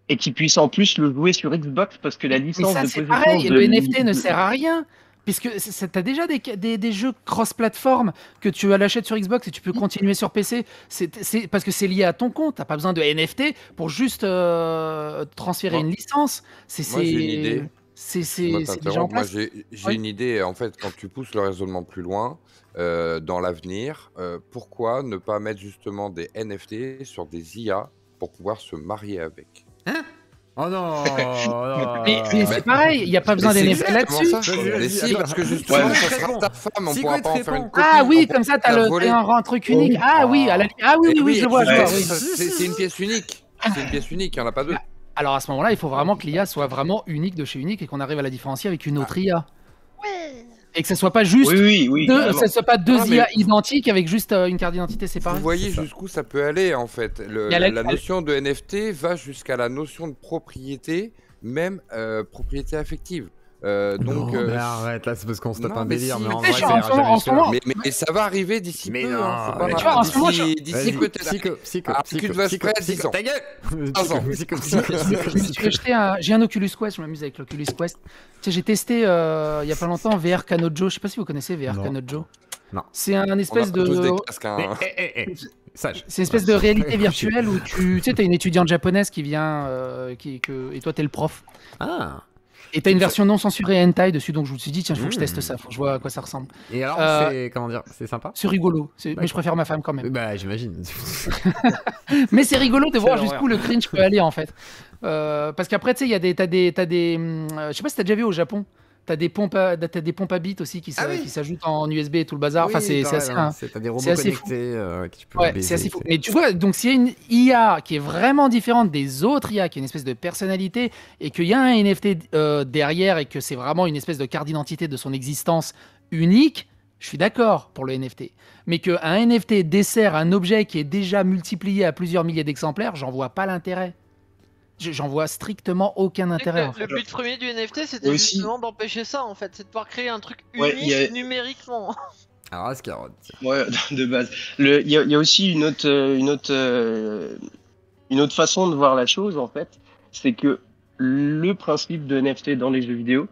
et qui puisse en plus le jouer sur Xbox parce que la mais licence ça de c'est possession pareil. de Le NFT ne sert à rien. Puisque t'as déjà des jeux cross-platform que tu l'achètes sur Xbox et tu peux continuer sur PC. C'est parce que c'est lié à ton compte. T'as pas besoin de NFT pour juste transférer Moi, une licence. moi, j'ai une idée. C'est Moi, déjà en t'interromps. Moi, place. j'ai Oui. une idée. En fait, quand tu pousses le raisonnement plus loin, dans l'avenir, pourquoi ne pas mettre justement des NFT sur des IA pour pouvoir se marier avec? Hein? Oh non, Mais c'est pareil, il n'y a pas besoin Mais c'est d'NFT exactement là-dessus. ça. Vas-y, Mais si, attends. parce que justement, Ouais, ça mais- sera ta femme, on Si, pourra quoi, pas en il te faire une répond. copie. Ah oui, on comme ça, pourra la voler. un truc unique. Ah oui, ah oui, Mais oui, je le vois, je ouais, vois. Oui. C'est une pièce unique. C'est une pièce unique, il n'y en a pas deux. Alors à ce moment-là, il faut vraiment que l'IA soit vraiment unique de chez unique et qu'on arrive à la différencier avec une autre IA. Ouais. Et que ça soit pas juste Oui, carrément. ça soit pas deux Non, mais- IA identiques avec juste une carte d'identité séparée. Vous voyez C'est ça. jusqu'où ça peut aller en fait. Il y a La notion de NFT va jusqu'à la notion de propriété, même propriété affective. Donc, Non, mais arrête, là c'est parce qu'on se tape non, un mais délire, si, mais en mais vrai, je- ça en ira ce moment- jamais en ce moment- jusque-là. mais ça va arriver d'ici Mais peu. non, Hein, faut pas mais tu vois, en ce moment, d'ici Vas-y, peut-être. psycho, Ah, cul de vache près, 10 ans. ta gueule. 15 ans. Psycho. Je me suis acheté j'ai un Oculus Quest, je m'amuse avec l'Oculus Quest. Tu sais, j'ai testé il y a pas longtemps VR Kanojo, je sais pas si vous connaissez VR Non. Kanojo. Non. C'est un On a espèce tous des de casques, hein. Mais, sage. c'est une espèce de réalité virtuelle où tu sais, t'as une étudiante japonaise qui vient et toi t'es le prof. Ah. Et t'as une version non censurée hentai dessus, donc je me suis dit tiens, il faut que je teste ça, faut que je vois à quoi ça ressemble. Et alors, Euh, c'est comment dire, c'est sympa. C'est rigolo, mais je préfère ma femme quand même. Bah, j'imagine. Mais c'est rigolo de voir C'est jusqu'où le cringe peut aller en fait. Parce qu'après, tu sais, il y a t'as des, je sais pas si t'as déjà vu au Japon. T'as des pompes à bits aussi qui s'ajoutent en USB et tout le bazar. Enfin, c'est assez. T'as des robots c'est assez fou. connectés que tu peux Ouais, baiser, c'est assez fou. c'est- Mais tu vois, donc s'il y a une IA qui est vraiment différente des autres IA, qui a une espèce de personnalité, et qu'il y a un NFT derrière, et que c'est vraiment une espèce de carte d'identité de son existence unique, je suis d'accord pour le NFT. Mais qu'un NFT dessert un objet qui est déjà multiplié à plusieurs milliers d'exemplaires, j'en vois pas l'intérêt. J'en vois strictement aucun intérêt. En fait. Le but premier du NFT, c'était Et aussi- justement d'empêcher ça en fait, c'est de pouvoir créer un truc Ouais, unique il y a- numériquement. Alors, Ascarotte. Ouais, de base. Il y a aussi une autre façon de voir la chose, en fait. C'est que le principe de NFT dans les jeux vidéo,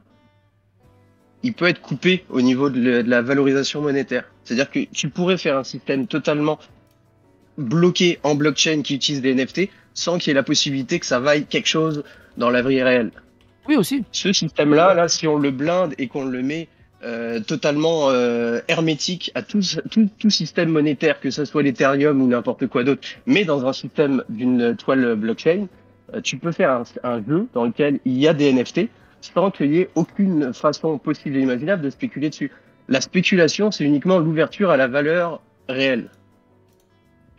il peut être coupé au niveau de la valorisation monétaire. C'est-à-dire que tu pourrais faire un système totalement bloqué en blockchain qui utilise des NFT sans qu'il y ait la possibilité que ça vaille quelque chose dans la vie réelle. Oui, aussi. Ce système-là, si on le blinde et qu'on le met totalement hermétique à tout système monétaire, que ce soit l'Ethereum ou n'importe quoi d'autre, mais dans un système d'une toile blockchain, tu peux faire un jeu dans lequel il y a des NFT sans qu'il y ait aucune façon possible et imaginable de spéculer dessus. La spéculation, c'est uniquement l'ouverture à la valeur réelle.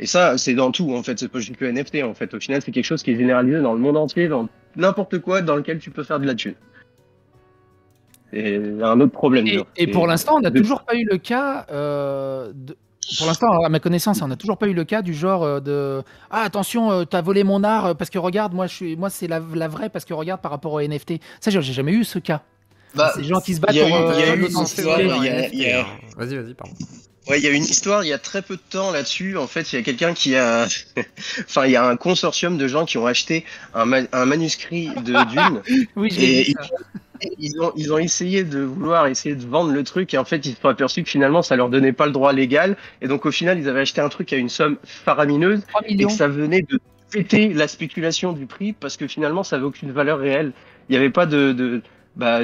Et ça, c'est dans tout, en fait. C'est pas juste le NFT, en fait. Au final, c'est quelque chose qui est généralisé dans le monde entier, dans n'importe quoi dans lequel tu peux faire de la thune. C'est un autre problème. Et pour l'instant, on n'a toujours pas eu le cas. Pour l'instant, à ma connaissance, on n'a toujours pas eu le cas du genre de ah attention, t'as volé mon art parce que regarde, moi c'est la vraie parce que regarde par rapport au NFT. Ça, j'ai jamais eu ce cas. Bah, C'est des gens qui se battent il y a pour. eu- il y a eu l'authenticité. une histoire, Vas-y, pardon. Ouais, il y a une histoire il y a très peu de temps là-dessus. En fait, il y a quelqu'un qui a, enfin, il y a un consortium de gens qui ont acheté un manuscrit de Dune. Oui, je l'ai Et vu, ça. ils ont essayé de vendre le truc et en fait ils se sont aperçus que finalement ça leur donnait pas le droit légal et donc au final ils avaient acheté un truc à une somme faramineuse 3 et millions. que ça venait de péter la spéculation du prix parce que finalement ça avait aucune valeur réelle. Il n'y avait pas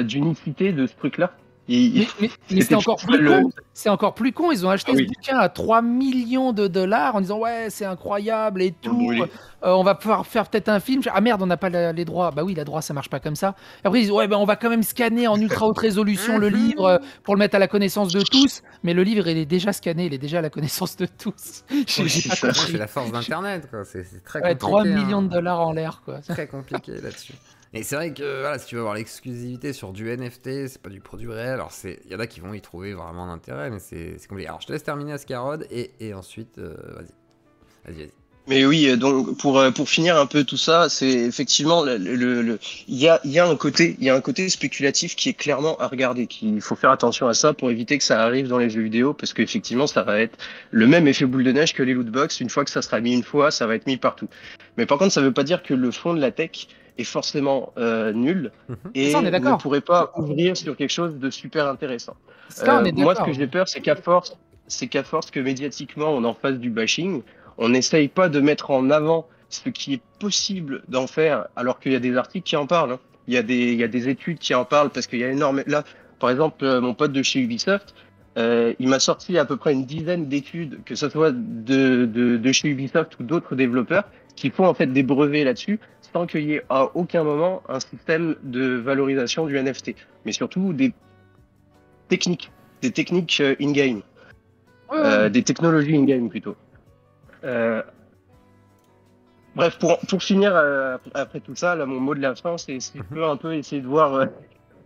d'unicité de ce truc-là. Mais c'est C'était encore juste plus le- con. C'est encore plus con. Ils ont acheté Ah ce oui. bouquin à 3 millions de dollars en disant ouais c'est incroyable et Pour le tout. brûler. On va pouvoir faire peut-être un film. Ah merde, on n'a pas les droits. Bah oui, les droits ça marche pas comme ça. Et après ils disent ouais ben on va quand même scanner en ultra haute résolution le livre pour le mettre à la connaissance de tous. Mais le livre il est déjà scanné, il est déjà à la connaissance de tous. J'ai Oui, pas c'est ça. compris. C'est la force d'Internet, quoi. C'est très Ouais, compliqué. 3 hein. millions de dollars en l'air quoi. Très compliqué là-dessus. Et c'est vrai que voilà, si tu veux avoir l'exclusivité sur du NFT, c'est pas du produit réel. Alors il y en a qui vont y trouver vraiment d'intérêt, mais c'est compliqué. Alors je te laisse terminer Ascarode et ensuite vas-y. Mais oui, donc pour finir un peu tout ça, c'est effectivement il y a un côté spéculatif qui est clairement à regarder, qu'il faut faire attention à ça pour éviter que ça arrive dans les jeux vidéo parce qu'effectivement ça va être le même effet boule de neige que les loot box. Une fois que ça sera mis une fois, ça va être mis partout. Mais par contre, ça veut pas dire que le fond de la tech est forcément nul et Ça, on est ne d'accord. pourrait pas ouvrir sur quelque chose de super intéressant. Ça, on est Moi, ce d'accord. que j'ai peur, c'est qu'à force que médiatiquement on en fasse du bashing, on n'essaye pas de mettre en avant ce qui est possible d'en faire, alors qu'il y a des articles qui en parlent. Hein. Il y a des études qui en parlent parce qu'il y a énormément. Là, par exemple, mon pote de chez Ubisoft, il m'a sorti à peu près une dizaine d'études, que ce soit de chez Ubisoft ou d'autres développeurs, qui font en fait des brevets là-dessus, sans qu'il y ait à aucun moment un système de valorisation du NFT, mais surtout des techniques in-game, des technologies in-game plutôt. Bref, pour finir, après tout ça, là, mon mot de la fin, c'est un peu essayer de voir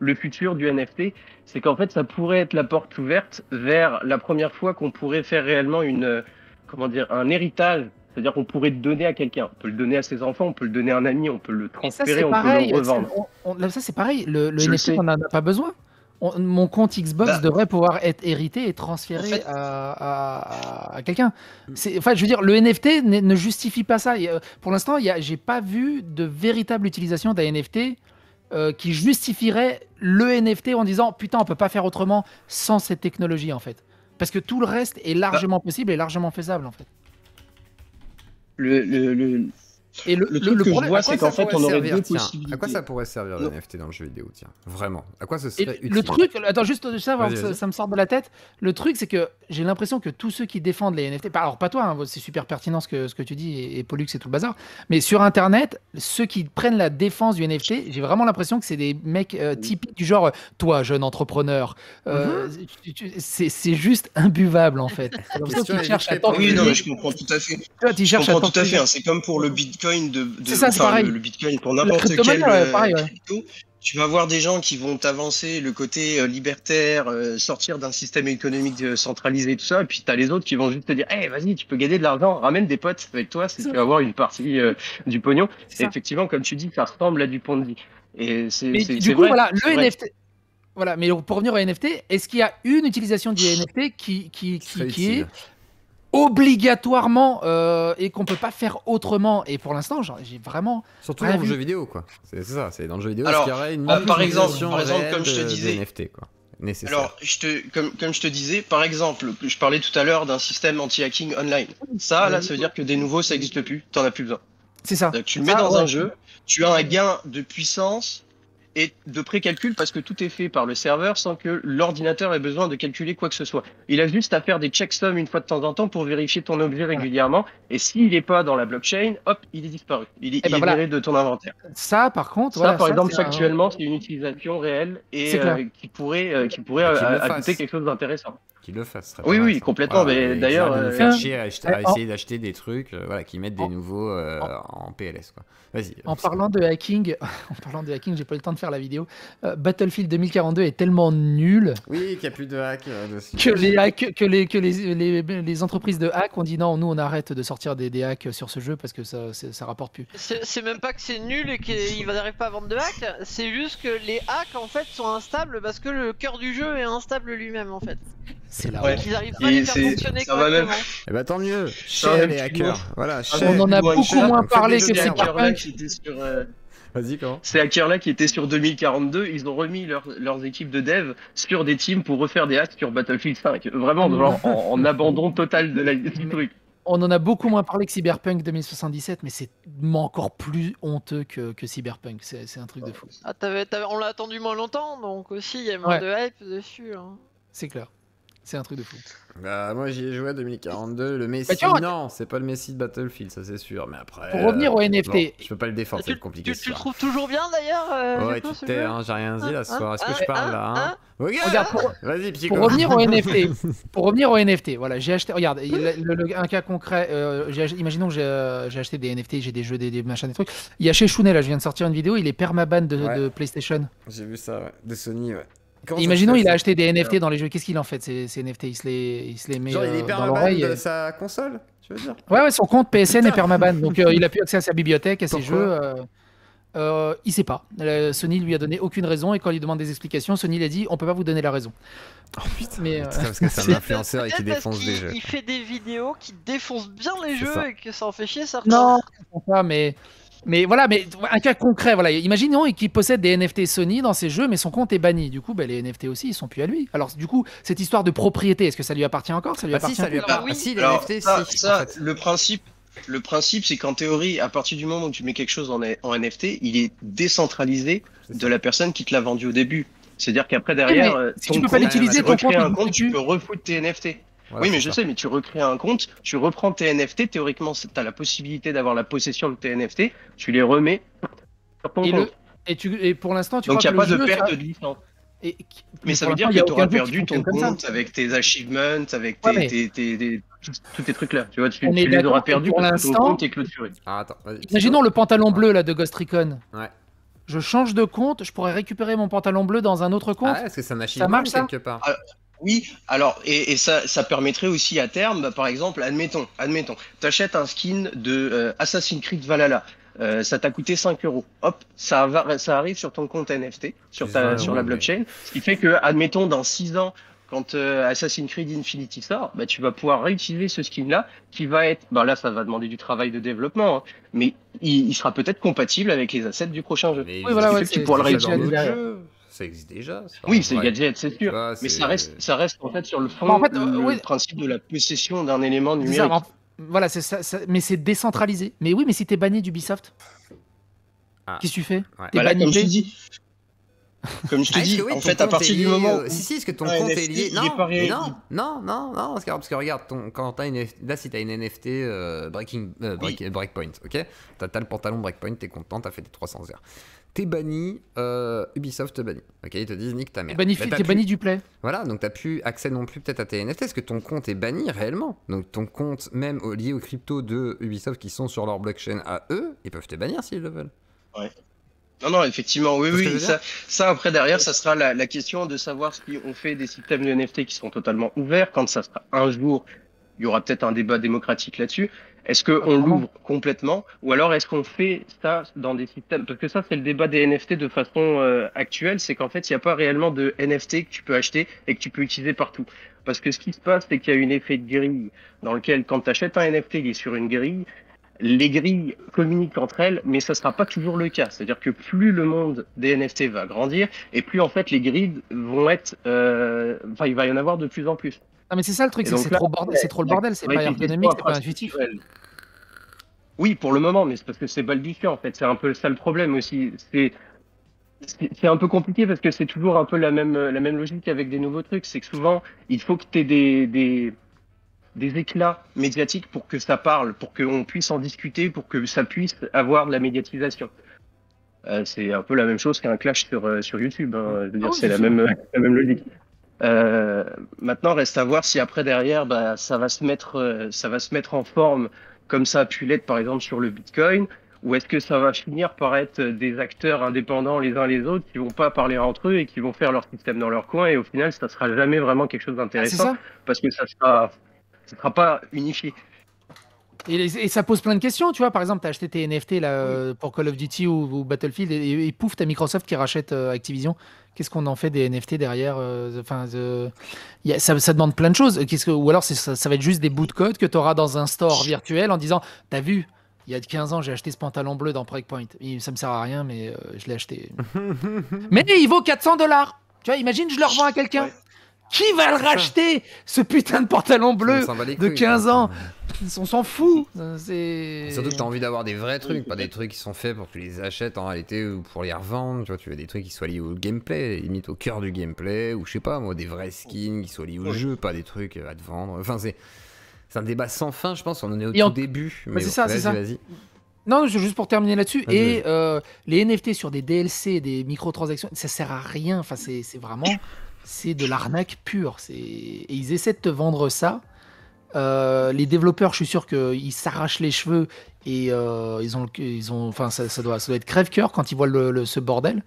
le futur du NFT. C'est qu'en fait, ça pourrait être la porte ouverte vers la première fois qu'on pourrait faire réellement un héritage. C'est-à-dire qu'on pourrait le donner à quelqu'un. On peut le donner à ses enfants, on peut le donner à un ami, on peut le transférer, on peut le revendre. Ça, c'est pareil. Le Je le NFT, sais. on n'en a pas besoin. Mon compte Xbox Bah, devrait pouvoir être hérité et transféré en fait- à quelqu'un. Enfin, je veux dire, le NFT ne justifie pas ça. Pour l'instant, j'ai pas vu de véritable utilisation d'un NFT qui justifierait le NFT en disant putain, on peut pas faire autrement sans cette technologie en fait. Parce que tout le reste est largement possible et largement faisable en fait. Et Le truc que je problème, vois, À quoi c'est qu'en ça fait, pourrait on aurait servir, deux tiens possibilités. À quoi ça pourrait servir le Non. NFT dans le jeu vidéo, tiens? Vraiment. À quoi ce Et serait utile? le truc, attends, juste ça, avant Vas-y, que vas-y. ça me sorte de la tête. Le truc, c'est que j'ai l'impression que tous ceux qui défendent les NFT, alors pas toi, hein, c'est super pertinent ce que tu dis, et Pollux et tout le bazar, mais sur Internet, ceux qui prennent la défense du NFT, j'ai vraiment l'impression que c'est des mecs typiques du genre, toi, jeune entrepreneur, c'est juste imbuvable en fait. C'est l'impression Question qu'ils cherchent à évitée pour Oui, non, t'enculer. mais je comprends tout à fait. Toi, tu Je cherches à comprends tout à t'enculer. fait. Hein. C'est comme pour le Bitcoin C'est ça, c'est enfin, pareil. le Bitcoin pour La n'importe crypto-monnaie, quel ouais, pareil, ouais. crypto. Tu vas avoir des gens qui vont t'avancer le côté libertaire, sortir d'un système économique centralisé et tout ça, et puis t'as les autres qui vont juste te dire, hey, vas-y, tu peux gagner de l'argent, ramène des potes avec toi, tu vas avoir une partie du pognon. C'est Et ça. effectivement, comme tu dis, ça ressemble à du Ponzi. Et c'est Mais c'est du coup, vrai. voilà, c'est le vrai. NFT. Voilà, mais pour revenir au NFT, est-ce qu'il y a une utilisation du NFT qui Serait est utile. obligatoirement et qu'on peut pas faire autrement? Et pour l'instant, j'ai vraiment. Surtout rien dans le vu. jeu vidéo, quoi. C'est ça, c'est dans le jeu vidéo. Alors, Est-ce qu'il y aurait une par exemple, utilisation comme réelle je te de disais. NFT, quoi. Nécessaire. Alors, comme je te disais, par exemple, je parlais tout à l'heure d'un système anti-hacking online. Ça, là, ça veut dire que des nouveaux, ça n'existe plus. T'en as plus besoin. C'est ça. Donc, tu le mets dans un jeu, tu as un gain de puissance et de précalcul parce que tout est fait par le serveur sans que l'ordinateur ait besoin de calculer quoi que ce soit. Il a juste à faire des checksums une fois de temps en temps pour vérifier ton objet régulièrement. Et s'il n'est pas dans la blockchain, hop, il est disparu. Il est voilà. viré de ton inventaire. Ça, par contre, Ça, voilà, par exemple, c'est un- factuellement, c'est une utilisation réelle et C'est clair. qui pourrait qu'il le ajouter fasse. quelque chose d'intéressant. Qu'il le fasse. Oui, serait oui, intéressant. complètement, mais et d'ailleurs, qu'ils arrêtent de nous faire euh, chier à en- essayer d'acheter des trucs, voilà, qui mettent des nouveaux en PLS, quoi. Vas-y. En parlant de hacking, j'ai pas eu le temps de faire la vidéo. Battlefield 2042 est tellement nul Oui, qu'il n'y a plus de hack dessus. que les entreprises de hack ont dit non, nous on arrête de sortir des hacks sur ce jeu parce que ça rapporte plus. C'est même pas que c'est nul et qu'il n'arrive pas à vendre de hacks, c'est juste que les hacks en fait sont instables parce que le cœur du jeu est instable lui-même en fait. C'est la Ouais. honte. Qu'ils arrivent pas à les faire fonctionner ça va même. correctement. Eh ben tant mieux. Ça Chez va les plus hackers. loin. Voilà. Ah, chez- On en a Faites beaucoup des moins jeux parlé de que merde. hackers-là Cyberpunk. qui étaient sur, Vas-y, comment? ces hackers-là qui étaient sur 2042, ils ont remis leurs équipes de dev sur des teams pour refaire des hacks sur Battlefield 5. Vraiment, genre, en abandon total du truc. On en a beaucoup moins parlé que Cyberpunk 2077, mais c'est encore plus honteux que Cyberpunk. C'est un truc de fou. Ah, on l'a attendu moins longtemps donc aussi il y a moins Ouais. de hype dessus. Hein. C'est clair. C'est un truc de fou. Bah, moi j'y ai joué à 2042. Le Messi, Bah, tu vois, non, c'est pas le Messi de Battlefield, ça c'est sûr. Mais après. Pour revenir au bon, NFT. je peux pas le défendre, c'est Tu, compliqué. tu ce le soir. trouves toujours bien d'ailleurs Ouais, Gecko, tu ce t'es, jeu hein, j'ai rien dit là ce soir. Est-ce que je hein, parle là, hein? hein Regarde, Vas-y, Pico. pour revenir au NFT, voilà, j'ai acheté. Regarde, un cas concret. Imaginons que j'ai acheté des NFT, j'ai des jeux, des machins, des trucs. Il y a chez Shounet là, je viens de sortir une vidéo, il est permaban Ouais. de PlayStation. J'ai vu ça, ouais. De Sony, ouais. Comment ça Imaginons, se fait, il a ça acheté des NFT dans les jeux. Qu'est-ce qu'il en fait ces NFT? Il se les met Genre, il est dans permaban l'oreille. de sa console, tu veux dire? Ouais, son compte PSN est Putain. permaban. Donc il a plus accès à sa bibliothèque, à ses Pourquoi jeux. Il sait pas. Sony lui a donné aucune raison et quand il lui demande des explications, Sony lui a dit on peut pas vous donner la raison. Oh putain. Mais C'est parce que c'est un c'est- influenceur et qui Peut-être défonce parce des qu'il- jeux. Il fait des vidéos qui défoncent bien les C'est jeux ça. et que ça en fait chier certains. non, je comprends pas, mais Mais voilà, mais un cas concret, voilà. Imaginons qu'il possède des NFT Sony dans ses jeux, mais son compte est banni. Du coup, bah, les NFT aussi, ils sont plus à lui. Alors, du coup, cette histoire de propriété, est-ce que ça lui appartient encore? Ça lui Ah si, appartient ça lui plus appartient. oui. Ah si, les Alors, NFT, ça, si. ça, en fait. le principe, c'est qu'en théorie, à partir du moment où tu mets quelque chose en NFT, il est décentralisé C'est de ça. la personne qui te l'a vendu au début. C'est-à-dire qu'après, Oui, derrière, mais si ton tu peux pas compte, l'utiliser, tu ton recrées compte un ne compte, tu plus. peux refoutre tes NFT. Voilà, Oui, mais c'est je ça. sais, mais tu recrées un compte, tu reprends tes NFT, théoriquement, tu as la possibilité d'avoir la possession de tes NFT, tu les remets sur ton Et, compte. et pour l'instant, tu Donc, crois il que n'y a le pas de jeu, perte de licence. et- Mais ça pour veut dire l'instant, il que n'y a tu auras aucun jeu qui perdu ton fonctionne comme ça. compte avec tes achievements, avec Ouais, mais tous tes trucs là. Tu vois, on est tu les auras d'accord que perdus pour parce que ton l'instant, compte est clôturé. Ah, attends, vas-y. imaginons le pantalon bleu là de Ghost Recon. Ouais. Je change de compte, je pourrais récupérer mon pantalon bleu dans un autre compte. Ah, est-ce que c'est un Ça marche, achievement ça quelque part? Ah, oui, alors, et ça permettrait aussi à terme, bah, par exemple, admettons, t'achètes un skin de Assassin's Creed Valhalla. Ça t'a coûté 5 euros. Hop, ça arrive sur ton compte NFT, Plus 20 sur la euros, mais- blockchain. Ce qui fait que, admettons, dans 6 ans, quand Assassin's Creed Infinity sort, bah, tu vas pouvoir réutiliser ce skin-là, qui va être, bah, là, ça va demander du travail de développement, hein, mais il sera peut-être compatible avec les assets du prochain jeu. Mais Oui, voilà, Ce qui ouais, fait que tu c'est- pourras le c'est déjà dans réutiliser d'autres derrière. jeux. Ça existe déjà. Ça, Oui, en c'est vrai. gadget, c'est Tu sûr. vois, Mais c'est- ça reste en fait sur le fond En fait, le oui. principe de la possession d'un élément C'est ça, numérique. voilà, c'est ça, mais c'est décentralisé. Mais oui, mais si t'es banni d'Ubisoft, Ah. qu'est-ce que tu fais? Ouais. T'es Bah là, banni. comme je te dis, Ah, est-ce que oui, en ton fait, à compte partir est du lié, moment où Si, est-ce que ton un compte est NFT, lié... il Non, est pas mais réel. non, parce que regarde, quand t'as une... Là, si t'as une NFT Breakpoint, ok? T'as le pantalon Breakpoint, t'es content, t'as fait des 300 heures. T'es banni, Ubisoft te bannit, ok? Ils te disent nique ta T'es mère. banni, Bah, t'as t'es plus- banni du play. Voilà, donc t'as plus accès non plus peut-être à tes NFT. Est-ce que ton compte est banni réellement? Donc ton compte, même lié aux cryptos de Ubisoft qui sont sur leur blockchain à eux, ils peuvent te bannir s'ils le veulent. Non, effectivement, oui, C'est ce que je oui. veux dire. Ça, après, derrière, ça sera la question de savoir si on fait des systèmes de NFT qui sont totalement ouverts. Quand ça sera un jour, il y aura peut-être un débat démocratique là-dessus. Est-ce qu'on Apparemment. l'ouvre complètement ou alors est-ce qu'on fait ça dans des systèmes? Parce que ça, c'est le débat des NFT de façon actuelle, c'est qu'en fait, il n'y a pas réellement de NFT que tu peux acheter et que tu peux utiliser partout. Parce que ce qui se passe, c'est qu'il y a une effet de grille dans lequel, quand tu achètes un NFT, il est sur une grille. Les grilles communiquent entre elles, mais ça sera pas toujours le cas. C'est-à-dire que plus le monde des NFT va grandir, et plus en fait les grilles vont être, enfin il va y en avoir de plus en plus. Non, mais c'est ça le truc, Et c'est donc c'est là, trop bordel, c'est trop le bordel, c'est ça va pas être une ergonomique, question c'est pas intuitif. infrastructurelle. Oui, pour le moment, mais c'est parce que c'est balbutiant en fait. C'est un peu ça le problème aussi. C'est un peu compliqué parce que c'est toujours un peu la même logique avec des nouveaux trucs. C'est que souvent, il faut que tu aies des éclats médiatiques pour que ça parle, pour qu'on puisse en discuter, pour que ça puisse avoir de la médiatisation. C'est un peu la même chose qu'un clash sur YouTube. Hein. Je veux dire, oui, c'est c'est la sûr. même logique. Maintenant, reste à voir si après derrière, bah, ça va se mettre en forme comme ça a pu l'être par exemple sur le Bitcoin, ou est-ce que ça va finir par être des acteurs indépendants les uns les autres qui vont pas parler entre eux et qui vont faire leur système dans leur coin et au final, ça sera jamais vraiment quelque chose Ah, c'est d'intéressant ça. parce que ça sera pas unifié. Et ça pose plein de questions, tu vois. Par exemple, t'as acheté tes NFT là, pour Call of Duty ou Battlefield et pouf, t'as Microsoft qui rachète Activision. Qu'est-ce qu'on en fait des NFT derrière? Enfin, ça demande plein de choses. Ou alors ça va être juste des bouts de code que tu auras dans un store virtuel en disant, t'as vu, il y a 15 ans, j'ai acheté ce pantalon bleu dans Breakpoint. Ça me sert à rien, mais je l'ai acheté. Mais il vaut 400 $. Tu vois, imagine, je le revends à quelqu'un. Ouais. Qui va le racheter, ce putain de pantalon bleu On s'en bat les de couilles, 15 quoi. ans? On s'en fout. C'est... Surtout que t'as envie d'avoir des vrais trucs, pas des trucs qui sont faits pour que tu les achètes en réalité ou pour les revendre. Tu vois, tu veux des trucs qui soient liés au gameplay, limite au cœur du gameplay, ou je sais pas moi, des vrais skins qui soient liés au jeu, pas des trucs à te vendre. Enfin, c'est un débat sans fin, je pense. On en est au Et tout en- début. Bah, Mais c'est bon, ça, c'est ça. vas-y. Non, juste pour terminer là-dessus. Vas-y, Et les NFT sur des DLC, des microtransactions, ça sert à rien. Enfin, c'est vraiment, c'est de l'arnaque pure. Et ils essaient de te vendre ça. Les développeurs, je suis sûr qu'ils s'arrachent les cheveux et enfin, ça doit être crève-cœur quand ils voient ce bordel.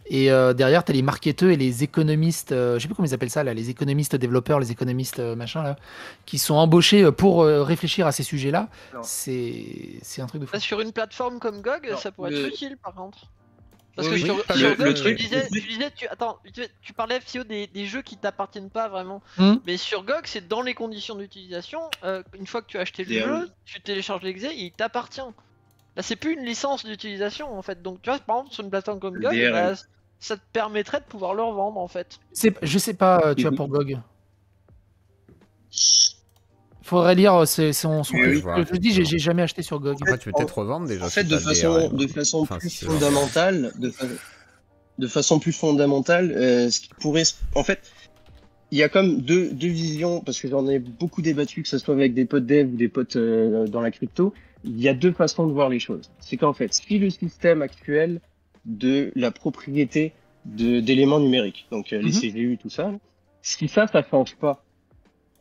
Et derrière, tu as les marketeurs et les économistes, je sais plus comment ils appellent ça, là, les économistes développeurs, les économistes machin, là, qui sont embauchés pour réfléchir à ces sujets-là. Non. C'est un truc de fou. Sur une plateforme comme GOG, Non, ça pourrait le- être utile par contre. Parce Oui, que oui, sur le GOG, truc- tu parlais FCO des jeux qui t'appartiennent pas vraiment. Mais sur GOG, c'est dans les conditions d'utilisation. Une fois que tu as acheté le Et, jeu, tu télécharges l'exé, il t'appartient. Là, c'est plus une licence d'utilisation en fait. Donc, tu vois, par exemple, sur une plateforme comme Le GOG, DRM. ça te permettrait de pouvoir le revendre en fait. Je sais pas, tu vois, Mhm. pour GOG. Faudrait lire son Oui, truc. oui. Voir, Je dis, j'ai jamais acheté sur GOG. Après, tu peux peut-être revendre déjà. En si fait, t'as le DRM. de façon Enfin, plus si c'est genre- fondamentale, de façon plus fondamentale, ce qui pourrait, en fait, il y a comme deux visions, parce que j'en ai beaucoup débattu, que ce soit avec des potes dev ou des potes dans la crypto. Il y a deux façons de voir les choses. C'est qu'en fait, si le système actuel de la propriété d'éléments numériques, donc les Mhm. CPU, tout ça, si ça change pas,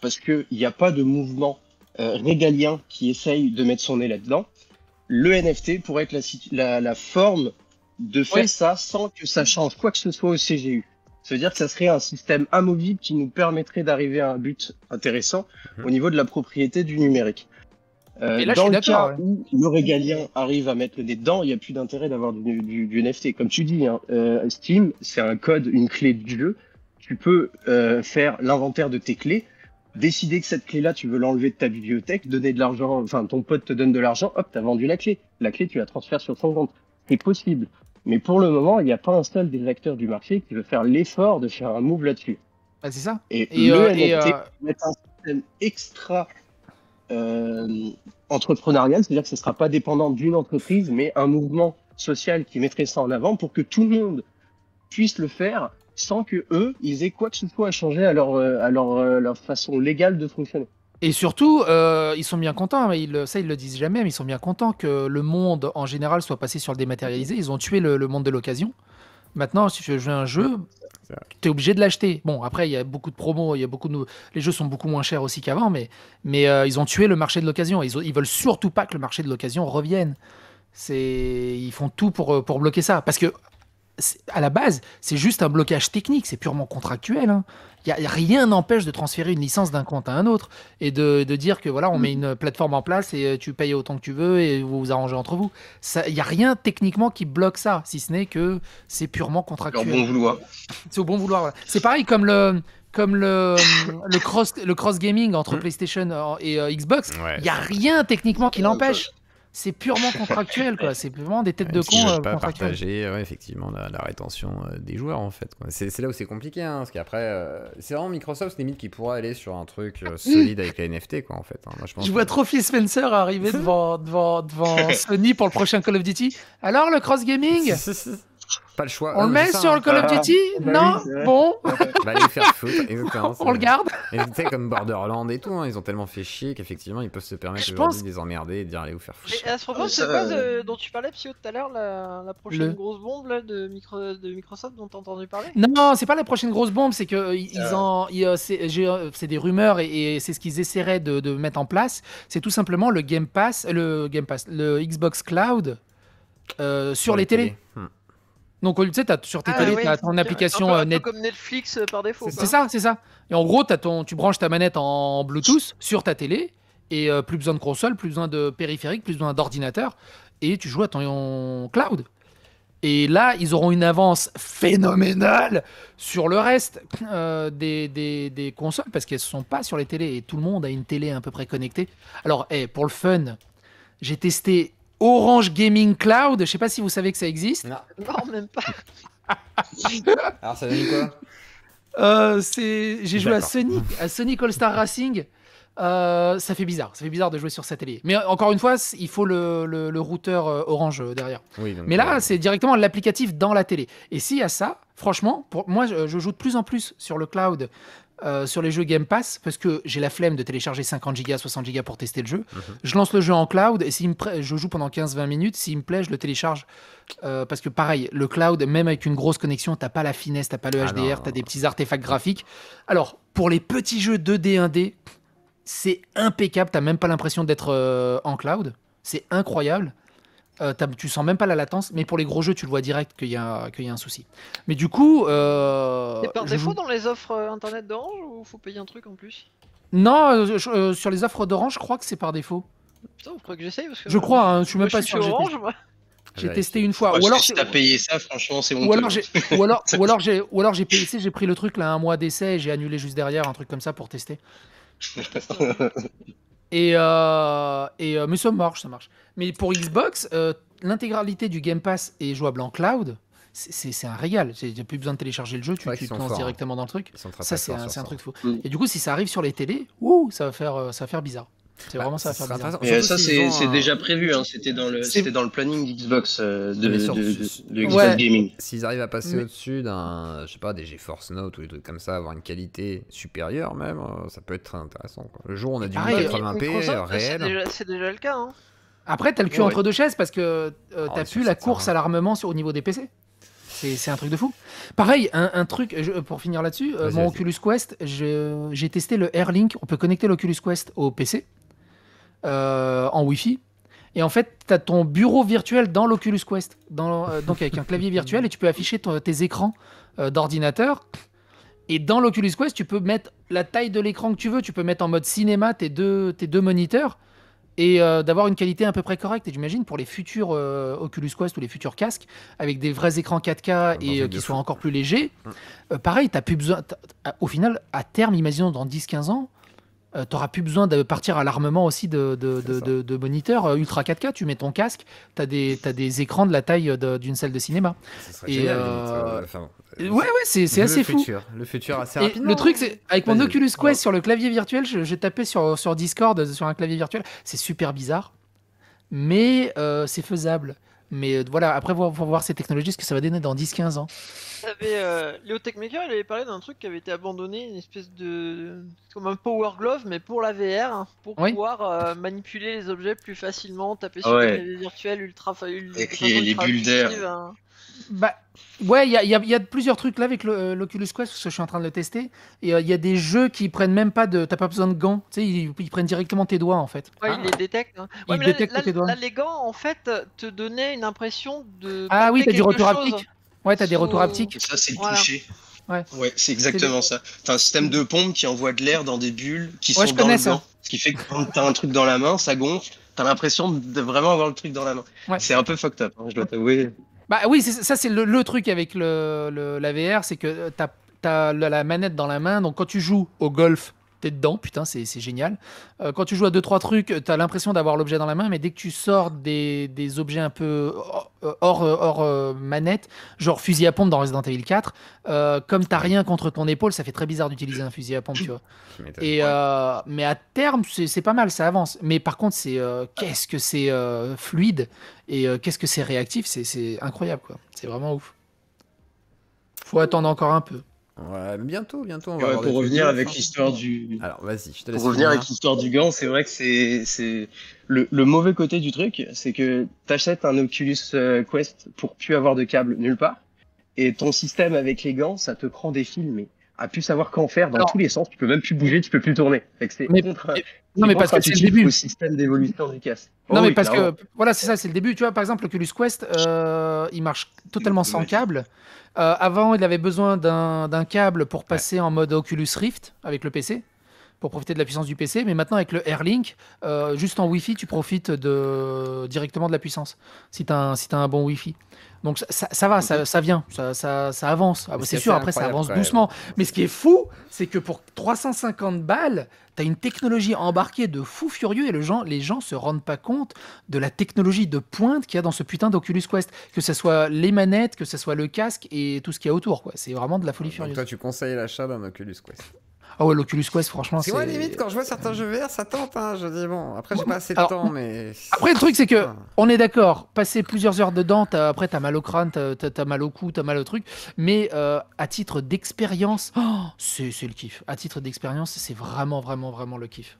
parce qu'il n'y a pas de mouvement régalien qui essaye de mettre son nez là-dedans, le NFT pourrait être la forme de faire Oui. ça sans que ça change quoi que ce soit au CGU. Ça veut dire que ça serait un système amovible qui nous permettrait d'arriver à un but intéressant au niveau de la propriété du numérique. Et là, je Dans suis le d'accord, cas où le régalien arrive à mettre le nez dedans, il n'y a plus d'intérêt d'avoir du NFT. Comme tu dis, hein, Steam, c'est un code, une clé du jeu. Tu peux faire l'inventaire de tes clés, décider que cette clé-là, tu veux l'enlever de ta bibliothèque, donner de l'argent, enfin ton pote te donne de l'argent, hop, t'as vendu la clé. La clé, tu la transfères sur son compte. C'est possible. Mais pour le moment, il n'y a pas un seul des acteurs du marché qui veut faire l'effort de faire un move là-dessus. Bah, c'est ça. Et, Et, le et, NFT va être un système extra entrepreneurial, c'est-à-dire que ce ne sera pas dépendant d'une entreprise, mais un mouvement social qui mettrait ça en avant pour que tout le monde puisse le faire sans que eux, ils aient quoi que ce soit à changer à leur façon légale de fonctionner. Et surtout, ils sont bien contents, mais ils le disent jamais, mais ils sont bien contents que le monde en général soit passé sur le dématérialisé. Ils ont tué le monde de l'occasion. Maintenant, si tu veux jouer à un jeu, C'est vrai. tu es obligé de l'acheter. Bon, après, il y a beaucoup de promos, il y a les jeux sont beaucoup moins chers aussi qu'avant, mais ils ont tué le marché de l'occasion. Ils veulent surtout pas que le marché de l'occasion revienne. Ils font tout pour bloquer ça. Parce que, à la base, c'est juste un blocage technique, c'est purement contractuel, hein. Rien n'empêche de transférer une licence d'un compte à un autre et de dire que voilà, on met une plateforme en place et tu payes autant que tu veux et vous vous arrangez entre vous. Il n'y a rien techniquement qui bloque ça, si ce n'est que c'est purement Leur contractuel. bon vouloir. C'est au bon vouloir. Voilà. C'est pareil comme le cross gaming entre PlayStation et Xbox. Ouais, Il n'y a ça. rien techniquement qui l'empêche. C'est purement contractuel, quoi. C'est vraiment des têtes de S'ils con veulent pas contractuels. partager effectivement la rétention des joueurs en fait, quoi. C'est là où c'est compliqué, hein, parce qu'après c'est vraiment Microsoft limite qui pourra aller sur un truc solide avec la NFT, quoi, en fait, hein. Moi, je pense Je vois trop Phil Spencer arriver devant Sony pour le prochain Call of Duty. Alors, le cross gaming, pas le choix. on le met sur le Call of Duty? bah Non? oui, c'est vrai. Bon, Va aller faire foutre, exactement. on le garde. Et tu sais, comme Borderland et tout, hein, ils ont tellement fait chier qu'effectivement ils peuvent se permettre Je aujourd'hui pense- de les emmerder et de dire allez vous faire foutre. Et à ce propos, Ah, c'est ça, quoi dont tu parlais, Pio, tout à l'heure, la prochaine Le- grosse bombe là, de Microsoft dont t'as entendu parler? Non, c'est pas la prochaine grosse bombe, c'est que c'est des rumeurs et c'est ce qu'ils essaieraient de mettre en place. C'est tout simplement le Game Pass, le Xbox Cloud sur les télés. Donc, tu sais, sur tes télés, oui, tu as ton application un peu net. comme Netflix par défaut. C'est ça, c'est ça. Et en gros, tu branches ta manette en Bluetooth sur ta télé et plus besoin de console, plus besoin de périphérique, plus besoin d'ordinateur et tu joues à ton cloud. Et là, ils auront une avance phénoménale sur le reste des consoles parce qu'elles ne sont pas sur les télés et tout le monde a une télé à peu près connectée. Alors, pour le fun, j'ai testé Orange Gaming Cloud. Je sais pas si vous savez que ça existe. Non. Non, même pas. Alors ça donne quoi? J'ai joué à Sonic All-Star Racing. Ça fait bizarre. Ça fait bizarre de jouer sur sa télé. Mais encore une fois, il faut le routeur Orange derrière. Oui, donc, Mais là, c'est directement l'applicatif dans la télé. Et s'il y a ça, franchement, pour moi, je joue de plus en plus sur le cloud, sur les jeux Game Pass, parce que j'ai la flemme de télécharger 50 Go, 60 Go pour tester le jeu. Je lance le jeu en cloud et je joue pendant 15-20 minutes. S'il me plaît, je le télécharge. Parce que pareil, le cloud, même avec une grosse connexion, t'as pas la finesse, t'as pas le HDR, t'as des petits artefacts graphiques. Alors, pour les petits jeux 2D, 1D, c'est impeccable. T'as même pas l'impression d'être en cloud. C'est incroyable. Tu sens même pas la latence, mais pour les gros jeux, tu le vois direct qu'il y a un souci. Mais du coup, C'est par je défaut joue- dans les offres internet d'Orange ou faut payer un truc en plus? non, sur les offres d'Orange, je crois que c'est par défaut. Putain, faut que j'essaye parce que. Je crois, hein, je suis moi, même pas je suis sûr. chez Orange, moi. J'ai testé une fois. Ouais, Ou alors, si t'as payé ça, franchement, c'est ou honteux. alors j'ai payé, tu sais, j'ai pris le truc là un mois d'essai et j'ai annulé juste derrière un truc comme ça pour tester. Mais ça marche, ça marche. Mais pour Xbox, l'intégralité du Game Pass est jouable en cloud. C'est un régal. Il n'y a plus besoin de télécharger le jeu, C'est vrai tu qu'ils te sont lances forts, hein. directement dans le truc. Ils sont très, Ça, très forts sur c'est un ça. truc fou. Mm. Et du coup, si ça arrive sur les télés, ça va faire bizarre. C'est Bah, vraiment ça va ça faire serait bizarre. intéressant. Mais Surtout ça, s'ils ont c'est un- déjà prévu, hein. C'était C'est- dans le planning d'Xbox, Mais surtout, de Xbox Ouais. Gaming. S'ils arrivent à passer Mais- au-dessus d'un, je sais pas, des GeForce Note ou des trucs comme ça, avoir une qualité supérieure même, ça peut être très intéressant, quoi. Le jour où on a du pareil, 1080p Microsoft, réel. c'est déjà le cas. Hein. Après, t'as le cul Ouais. entre deux chaises parce que Oh, t'as sur plus la 720. course à l'armement au niveau des PC. C'est un truc de fou. Pareil, un truc, pour finir là-dessus, Vas-y, mon vas-y. Oculus Quest, j'ai testé le Airlink. On peut connecter l'Oculus Quest au PC en Wi-Fi. Et en fait, tu as ton bureau virtuel dans l'Oculus Quest, donc avec un clavier virtuel, et tu peux afficher tes écrans d'ordinateur. Et dans l'Oculus Quest, tu peux mettre la taille de l'écran que tu veux. Tu peux mettre en mode cinéma tes deux moniteurs et d'avoir une qualité à peu près correcte. Et j'imagine pour les futurs Oculus Quest ou les futurs casques, avec des vrais écrans 4K Dans et une de qui fou. soient encore plus légers, pareil, t'as plus besoin. Au final, à terme, imaginons dans 10-15 ans, t'auras plus besoin de partir à l'armement aussi de moniteurs ultra 4K. Tu mets ton casque, t'as des écrans de la taille d'une salle de cinéma. Ça serait Et, génial, limite. Enfin, Ouais, c'est assez fou. Le futur assez Et rapidement. le truc, c'est avec mon Vas-y. Oculus Quest sur le clavier virtuel, j'ai tapé sur Discord sur un clavier virtuel. C'est super bizarre, mais c'est faisable. Mais voilà, après, faut voir ces technologies, ce que ça va donner dans 10-15 ans. Léo Techmaker, il avait parlé d'un truc qui avait été abandonné, une espèce de. Comme un Power Glove, mais pour la VR, hein, pour Oui. pouvoir manipuler les objets plus facilement, taper Ah sur ouais. des claviers virtuels ultra. Avec de façon les ultra bulles d'air. intuitive, hein. Bah, ouais, il y a plusieurs trucs là avec l'Oculus Quest, parce que je suis en train de le tester. Et il y a des jeux qui prennent même pas de. T'as pas besoin de gants. Tu sais, ils prennent directement tes doigts en fait. Ouais, Ah. il les détecte. Hein. Il Ouais, mais détecte tes doigts. là, les gants, en fait, te donnaient une impression de. Ah oui, palper t'as du quelque retour chose. haptique. Ouais, t'as des Sous- retours haptiques. Ça, c'est le Voilà. toucher. Ouais. Ouais, c'est exactement ça. T'as un système de pompe qui envoie de l'air dans des bulles qui Ouais, sont je dans connais le ça. gant. Ce qui fait que quand t'as un truc dans la main, ça gonfle. T'as l'impression de vraiment avoir le truc dans la main. Ouais. C'est un peu fucked up, hein, je dois t'avouer. Bah oui, ça c'est le truc avec la VR, c'est que t'as la manette dans la main, donc quand tu joues au golf, t'es dedans, putain, c'est génial. Quand tu joues à 2-3 trucs, t'as l'impression d'avoir l'objet dans la main, mais dès que tu sors des objets un peu hors manette, genre fusil à pompe dans Resident Evil 4, comme t'as rien contre ton épaule, ça fait très bizarre d'utiliser un fusil à pompe, tu vois. Tu m'étonnes. Et, mais à terme, c'est pas mal, ça avance. Mais par contre, qu'est-ce que c'est fluide et qu'est-ce que c'est réactif, c'est incroyable, quoi. C'est vraiment ouf. Faut attendre encore un peu. Ouais, mais bientôt, on va Ouais, avoir des pour trucs revenir de ouf, avec hein. l'histoire du. Alors, vas-y, je te laisse Pour revenir finir. avec l'histoire du gant, c'est vrai que c'est le mauvais côté du truc, c'est que t'achètes un Oculus Quest pour plus avoir de câble nulle part, et ton système avec les gants, ça te prend des fils, mais à plus savoir qu'en faire dans Alors- tous les sens, tu peux même plus bouger, tu peux plus tourner. Fait que c'est Mais- Non, mais parce que c'est le début. au système d'évolution du casque. Non, Oh mais oui, parce clairement. que, voilà, c'est ça, c'est le début. Tu vois, par exemple, l'Oculus Quest, il marche totalement sans Ouais. câble. Avant, il avait besoin d'un câble pour passer en mode Oculus Rift avec le PC, pour profiter de la puissance du PC. Mais maintenant, avec le Airlink, juste en Wi-Fi, tu profites directement de la puissance, si tu as un bon Wi-Fi. Donc ça va, ça vient, ça avance. Ah, Mais c'est c'est sûr, assez après, ça incroyable, avance quand même. doucement. Mais ce qui est fou, c'est que pour 350 balles, tu as une technologie embarquée de fou furieux et les gens se rendent pas compte de la technologie de pointe qu'il y a dans ce putain d'Oculus Quest. Que ce soit les manettes, que ce soit le casque et tout ce qu'il y a autour, quoi. C'est vraiment de la folie Donc, furieuse. toi, tu conseilles l'achat d'un Oculus Quest. Ah ouais, l'Oculus Quest, franchement, Parce que moi, c'est... limite, quand je vois certains jeux VR, ça tente, hein. Je dis, bon, après, j'ai Ouais. pas assez de Alors, temps, mais. Après, le truc, c'est que, Ah. on est d'accord, passer plusieurs heures dedans, après, t'as mal au crâne, t'as mal au cou, t'as mal au truc, mais à titre d'expérience, c'est le kiff. À titre d'expérience, c'est vraiment, vraiment, vraiment le kiff.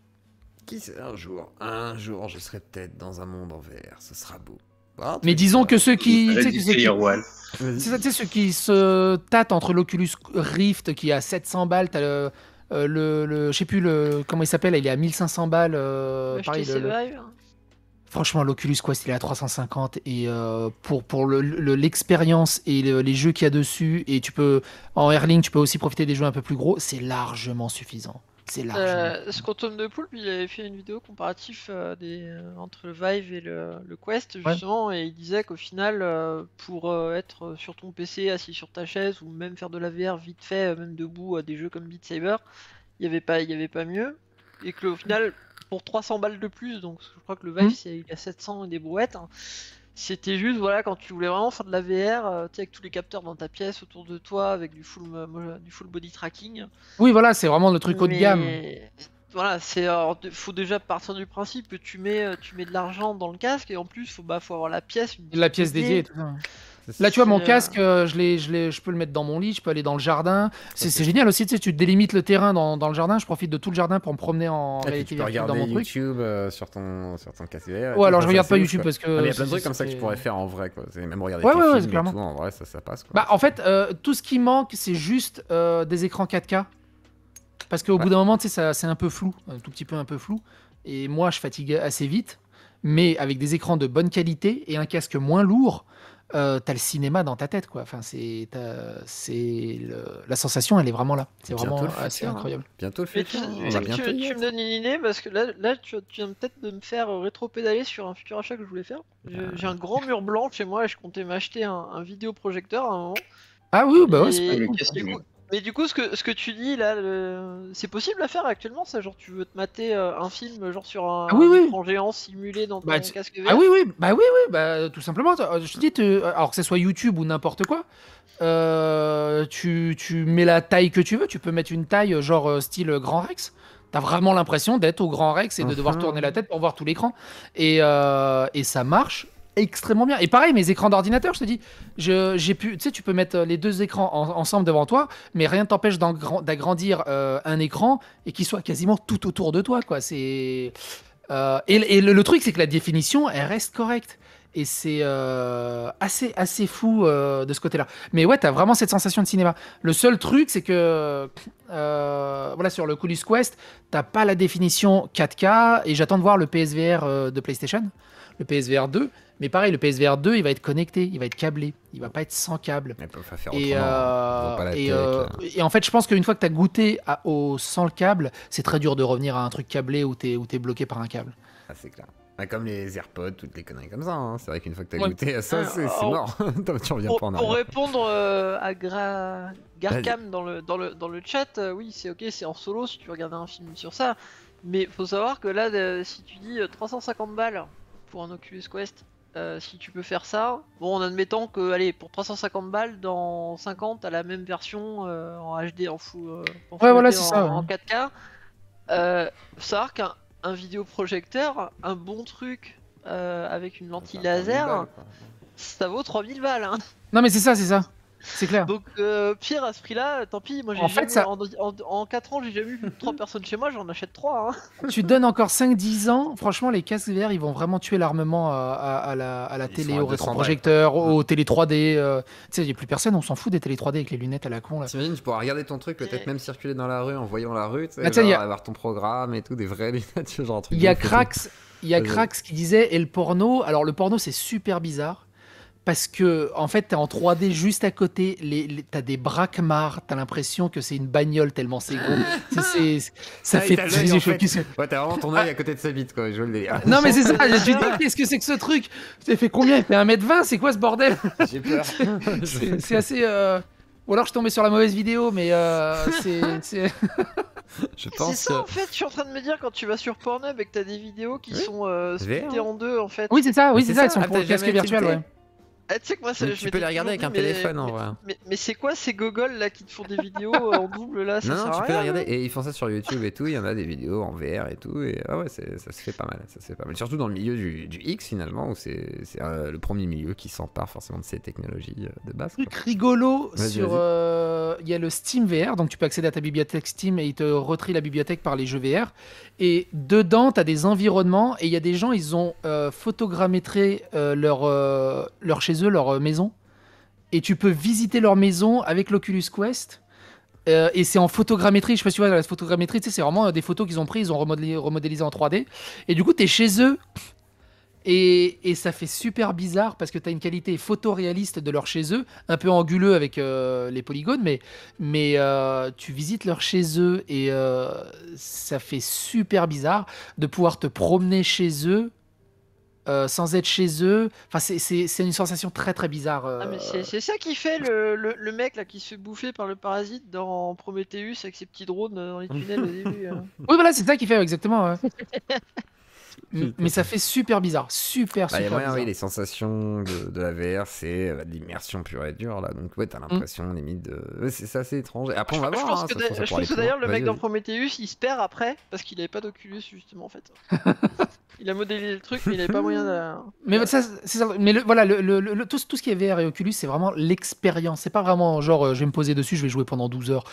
Qui sait, un jour, je serai peut-être dans un monde en VR, ce sera beau. Ah, Mais disons que ceux qui... tu sais, Ready que ceux qui- Player One. Vas-y. c'est ça, tu sais, ceux qui se tâtent entre l'Oculus Rift, qui est à 700 balles, t'as je sais plus comment il s'appelle, il est à 1500 balles, pareil, Acheter ses Vive. franchement, l'Oculus Quest, il est à 350 et pour l'expérience et les jeux qu'il y a dessus, et en Airlink, tu peux aussi profiter des jeux un peu plus gros, c'est largement suffisant. C'est largement. Ce Quantum de Poulpe, il avait fait une vidéo comparatif entre le Vive et le Quest, justement, et il disait qu'au final, pour être sur ton PC, assis sur ta chaise, ou même faire de la VR vite fait, même debout, à des jeux comme Beat Saber, il y avait pas mieux, et qu'au final, pour 300 balles de plus, donc je crois que le Vive il a 700 et des brouettes. Hein. C'était juste, voilà, quand tu voulais vraiment faire de la VR, tu sais, avec tous les capteurs dans ta pièce, autour de toi, avec du full body tracking. Oui, voilà, c'est vraiment le truc haut de gamme. Voilà, faut déjà partir du principe que tu mets de l'argent dans le casque, et en plus, faut avoir la pièce. La pièce dédiée et tout ça. Là, tu vois, mon casque, je peux le mettre dans mon lit, je peux aller dans le jardin. C'est génial aussi, tu sais, tu délimites le terrain dans le jardin. Je profite de tout le jardin pour me promener en réalité virtuelle dans mon truc. Tu peux regarder YouTube sur ton casque VR. Ouais, alors je regarde pas YouTube parce que. Il y a plein de trucs comme ça que tu pourrais faire en vrai, quoi. Même regarder des films et tout, en vrai, ça passe, quoi. Bah, en fait, tout ce qui manque, c'est juste des écrans 4K. Parce qu'au bout d'un moment, tu sais, c'est un peu flou, un tout petit peu un peu flou. Et moi, je fatigue assez vite. Mais avec des écrans de bonne qualité et un casque moins lourd, t'as le cinéma dans ta tête, quoi. Enfin, la sensation, elle est vraiment là. C'est vraiment assez incroyable. Bientôt le Mais futur. tu me donnes une idée, parce que là tu viens peut-être de me faire rétro-pédaler sur un futur achat que je voulais faire. J'ai un grand mur blanc chez moi et je comptais m'acheter un vidéoprojecteur à un moment. Ah oui, bah ouais, Et- c'est pas Mais du coup, ce que tu dis là, c'est possible à faire actuellement, ça? Genre, tu veux te mater un film genre sur un écran géant simulé dans ton casque VR? Ah oui, tout simplement. Je te dis, alors que ce soit YouTube ou n'importe quoi, tu mets la taille que tu veux. Tu peux mettre une taille genre style Grand Rex. T'as vraiment l'impression d'être au Grand Rex et de devoir tourner la tête pour voir tout l'écran. Et ça marche extrêmement bien. Et pareil, mes écrans d'ordinateur, je te dis, j'ai pu, tu sais, tu peux mettre les deux écrans ensemble devant toi, mais rien ne t'empêche d'agrandir un écran et qu'il soit quasiment tout autour de toi, quoi. Et le truc, c'est que la définition, elle reste correcte. Et c'est assez fou de ce côté-là. Mais ouais, t'as vraiment cette sensation de cinéma. Le seul truc, c'est que voilà, sur le Oculus Quest, t'as pas la définition 4K et j'attends de voir le PSVR de PlayStation, le PSVR 2. Mais pareil, le PSVR 2, il va être connecté, il va être câblé, il va pas être sans câble. Ils peuvent pas faire autrement. Et en fait, je pense qu'une fois que tu as goûté sans le câble, c'est très dur de revenir à un truc câblé où tu es bloqué par un câble. Ah, c'est clair. Comme les AirPods, toutes les conneries comme ça. Hein. C'est vrai qu'une fois que tu as goûté à ça, c'est mort. Tu reviens pas en arrière. Pour répondre à Garcam dans le chat, oui, c'est ok, c'est en solo si tu veux regarder un film sur ça. Mais faut savoir que là, si tu dis 350 balles pour un Oculus Quest, si tu peux faire ça, bon, en admettant que, allez, pour 350 balles, dans 50, t'as la même version en HD, en full, voilà, c'est ça, en 4K. Faut savoir qu'un vidéoprojecteur, un bon truc avec une lentille laser, ça vaut 3000 balles. Hein. Non, mais c'est ça. C'est clair. Donc, pire à ce prix-là, tant pis. Moi, en 4 ans, j'ai jamais vu 3 personnes chez moi, j'en achète 3. Hein. Tu donnes encore 5-10 ans, franchement, les casques VR, ils vont vraiment tuer l'armement à la télé, au rétroprojecteur, aux télé 3D. Tu sais, il n'y a plus personne, on s'en fout des télé 3D avec les lunettes à la con. T'imagines, tu pourras regarder ton truc, peut-être même circuler dans la rue en voyant la rue, tu sais, avoir ton programme et tout, des vraies lunettes, genre un truc. Il y a Crax qui disait, et le porno, alors le porno, c'est super bizarre. Parce que, en fait, t'es en 3D juste à côté, t'as des braquemars, t'as l'impression que c'est une bagnole tellement c'est gros. Ça fait. Ouais, t'as vraiment ton œil à côté de sa bite, quoi. Je le délire. Non, mais c'est ça, je dis, qu'est-ce que c'est que ce truc? Ça fait combien? Il fait 1m20, c'est quoi ce bordel? J'ai peur. C'est assez. Ou alors je suis tombé sur la mauvaise vidéo, mais c'est. Je pense. C'est ça en fait, je suis en train de me dire quand tu vas sur Pornhub et que t'as des vidéos qui sont splittées en deux en fait. Oui, c'est ça, elles sont pour le casque virtuel, ouais. Ah, tu sais que moi, tu peux les regarder avec un téléphone en vrai. Mais c'est quoi ces gogoles là qui te font des vidéos en double là? Non, tu peux les regarder et ils font ça sur YouTube et tout. Il y en a des vidéos en VR et tout. Et ouais, ça se fait pas mal. Surtout dans le milieu du X finalement, où c'est le premier milieu qui s'empare forcément de ces technologies de base. Truc rigolo sur. Il y a le Steam VR, donc tu peux accéder à ta bibliothèque Steam et il te retrie la bibliothèque par les jeux VR. Et dedans, tu as des environnements et il y a des gens, ils ont photogrammétré leur chez eux, leur maison. Et tu peux visiter leur maison avec l'Oculus Quest. Et c'est en photogrammétrie. Je sais pas si tu vois, la photogrammétrie, c'est vraiment des photos qu'ils ont prises, ils ont remodélisé en 3D. Et du coup, tu es chez eux. Et ça fait super bizarre parce que tu as une qualité photoréaliste de leur chez eux, un peu anguleux avec les polygones, mais tu visites leur chez eux et ça fait super bizarre de pouvoir te promener chez eux sans être chez eux. Enfin, c'est une sensation très très bizarre. Ah, mais c'est ça qui fait le mec là qui se fait bouffer par le parasite dans Prometheus avec ses petits drones dans les tunnels au début. Oui, voilà, c'est ça qui fait exactement. Ouais. Mais ça fait super bizarre, super Il y a moyen, bizarre. oui, les sensations de la VR, c'est de l'immersion pure et dure, là. Donc, ouais, t'as l'impression, limite, de. Ouais, c'est assez étrange. Et après, on va Je voir. pense hein, que, ça se trouve, ça je pourra pense aller que d'ailleurs le plus mec loin. dans Prometheus il se perd après parce qu'il avait pas d'Oculus justement en fait. Il a modélisé le truc mais il avait pas moyen de. Mais ça, c'est ça. Mais voilà, tout ce qui est VR et Oculus, c'est vraiment l'expérience. C'est pas vraiment genre, je vais me poser dessus, je vais jouer pendant 12 heures.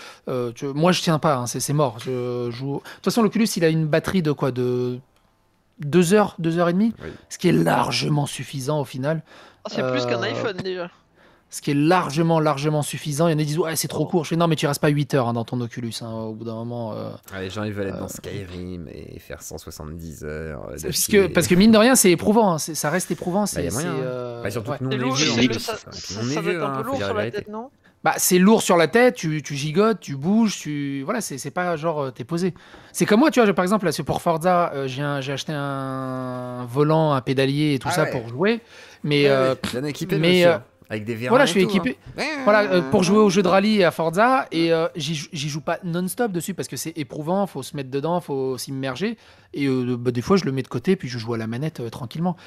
Moi, je tiens pas, hein, c'est mort. Je joue. De toute façon, l'Oculus, il a une batterie de quoi, de 2 heures, 2 heures et demie, Oui. ce qui est largement suffisant au final. Ah, c'est plus qu'un iPhone déjà. Ce qui est largement suffisant. Il y en a qui disent, ouais, c'est trop court. Je fais, non, mais tu restes pas 8 heures hein, dans ton Oculus. Hein, au bout d'un moment. Les gens, ils veulent être dans Skyrim et faire 170 heures. Parce que mine de rien, c'est éprouvant. Hein, ça reste éprouvant. Il y a moyen. Surtout que nous, C'est on est lourd, vieux. je en sais plus. que ça On est doit vieux, être un hein, peu faut lourd dire sur la la vérité. tête, non? Bah, c'est lourd sur la tête, tu gigotes, tu bouges, voilà, c'est pas genre t'es posé. C'est comme moi, tu vois, par exemple, là, c'est pour Forza, j'ai acheté un volant, un pédalier et tout Ah ça ouais. pour jouer. Mais, Ouais, oui, bien équipé, mais, monsieur. Avec des verres. voilà, je suis équipé. Voilà, pour jouer au jeu de rallye et à Forza, et j'y joue pas non-stop dessus parce que c'est éprouvant, faut se mettre dedans, faut s'immerger. Et des fois, je le mets de côté, puis je joue à la manette tranquillement.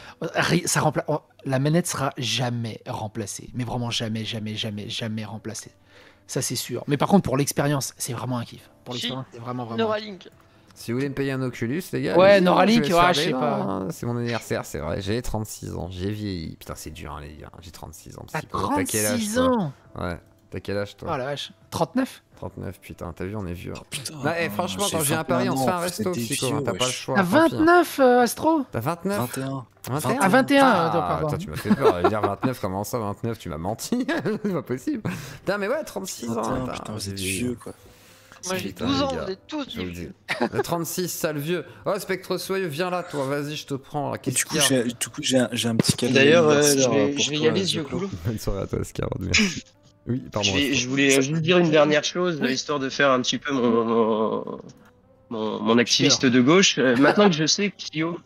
La manette sera jamais remplacée, mais vraiment jamais remplacée. Ça, c'est sûr. Mais par contre, pour l'expérience, c'est vraiment un kiff. Pour Si. l'expérience, c'est vraiment. Neuralink. Si vous voulez me payer un Oculus, les gars. Ouais, allez-y, Neuralink, je vais ouais, faire je des sais dents, pas. hein. C'est mon anniversaire, c'est vrai. J'ai 36 ans, j'ai vieilli. Putain, c'est dur, hein, les gars. J'ai 36 ans. T'as psycho. T'as quel âge, 36 toi ans. Ouais. T'as quel âge, Oh toi la vache. 39. 39, putain, t'as vu, on est vieux. Oh, putain, Bah, franchement, j'ai quand je viens à Paris, on se 21 fait un ans, resto, vous êtes des psycho. vieux, T'as pas le wesh. choix. T'as tant pis, hein. 29, Astro. T'as 29 21. 21 Ah, 21, Ah, pardon. attends, tu m'as fait peur. Dire 29, comment ça, 29 Tu m'as menti. C'est pas possible. Putain, mais ouais, 36 ans. 21, attends, putain, vous j'ai êtes vieilli. vieux, quoi. Moi j'ai Putain, 12 ans, les gars, vous êtes tous je vous des le dis. vieux. Le 36, sale vieux. Oh, Spectre Soyeux, viens là, toi. Vas-y, je te prends. Là. Et Qu'est-ce du coup, qu'il y a j'ai un petit cadeau. D'ailleurs, d'anniversaire, je vais y pour aller, toi, yeux Zoclo. cool. Bonne soirée à toi, Scar. Merci. Oui, pardon. Je voulais juste dire une dernière chose, histoire de faire un petit peu mon activiste de gauche. Maintenant que je sais que Kyo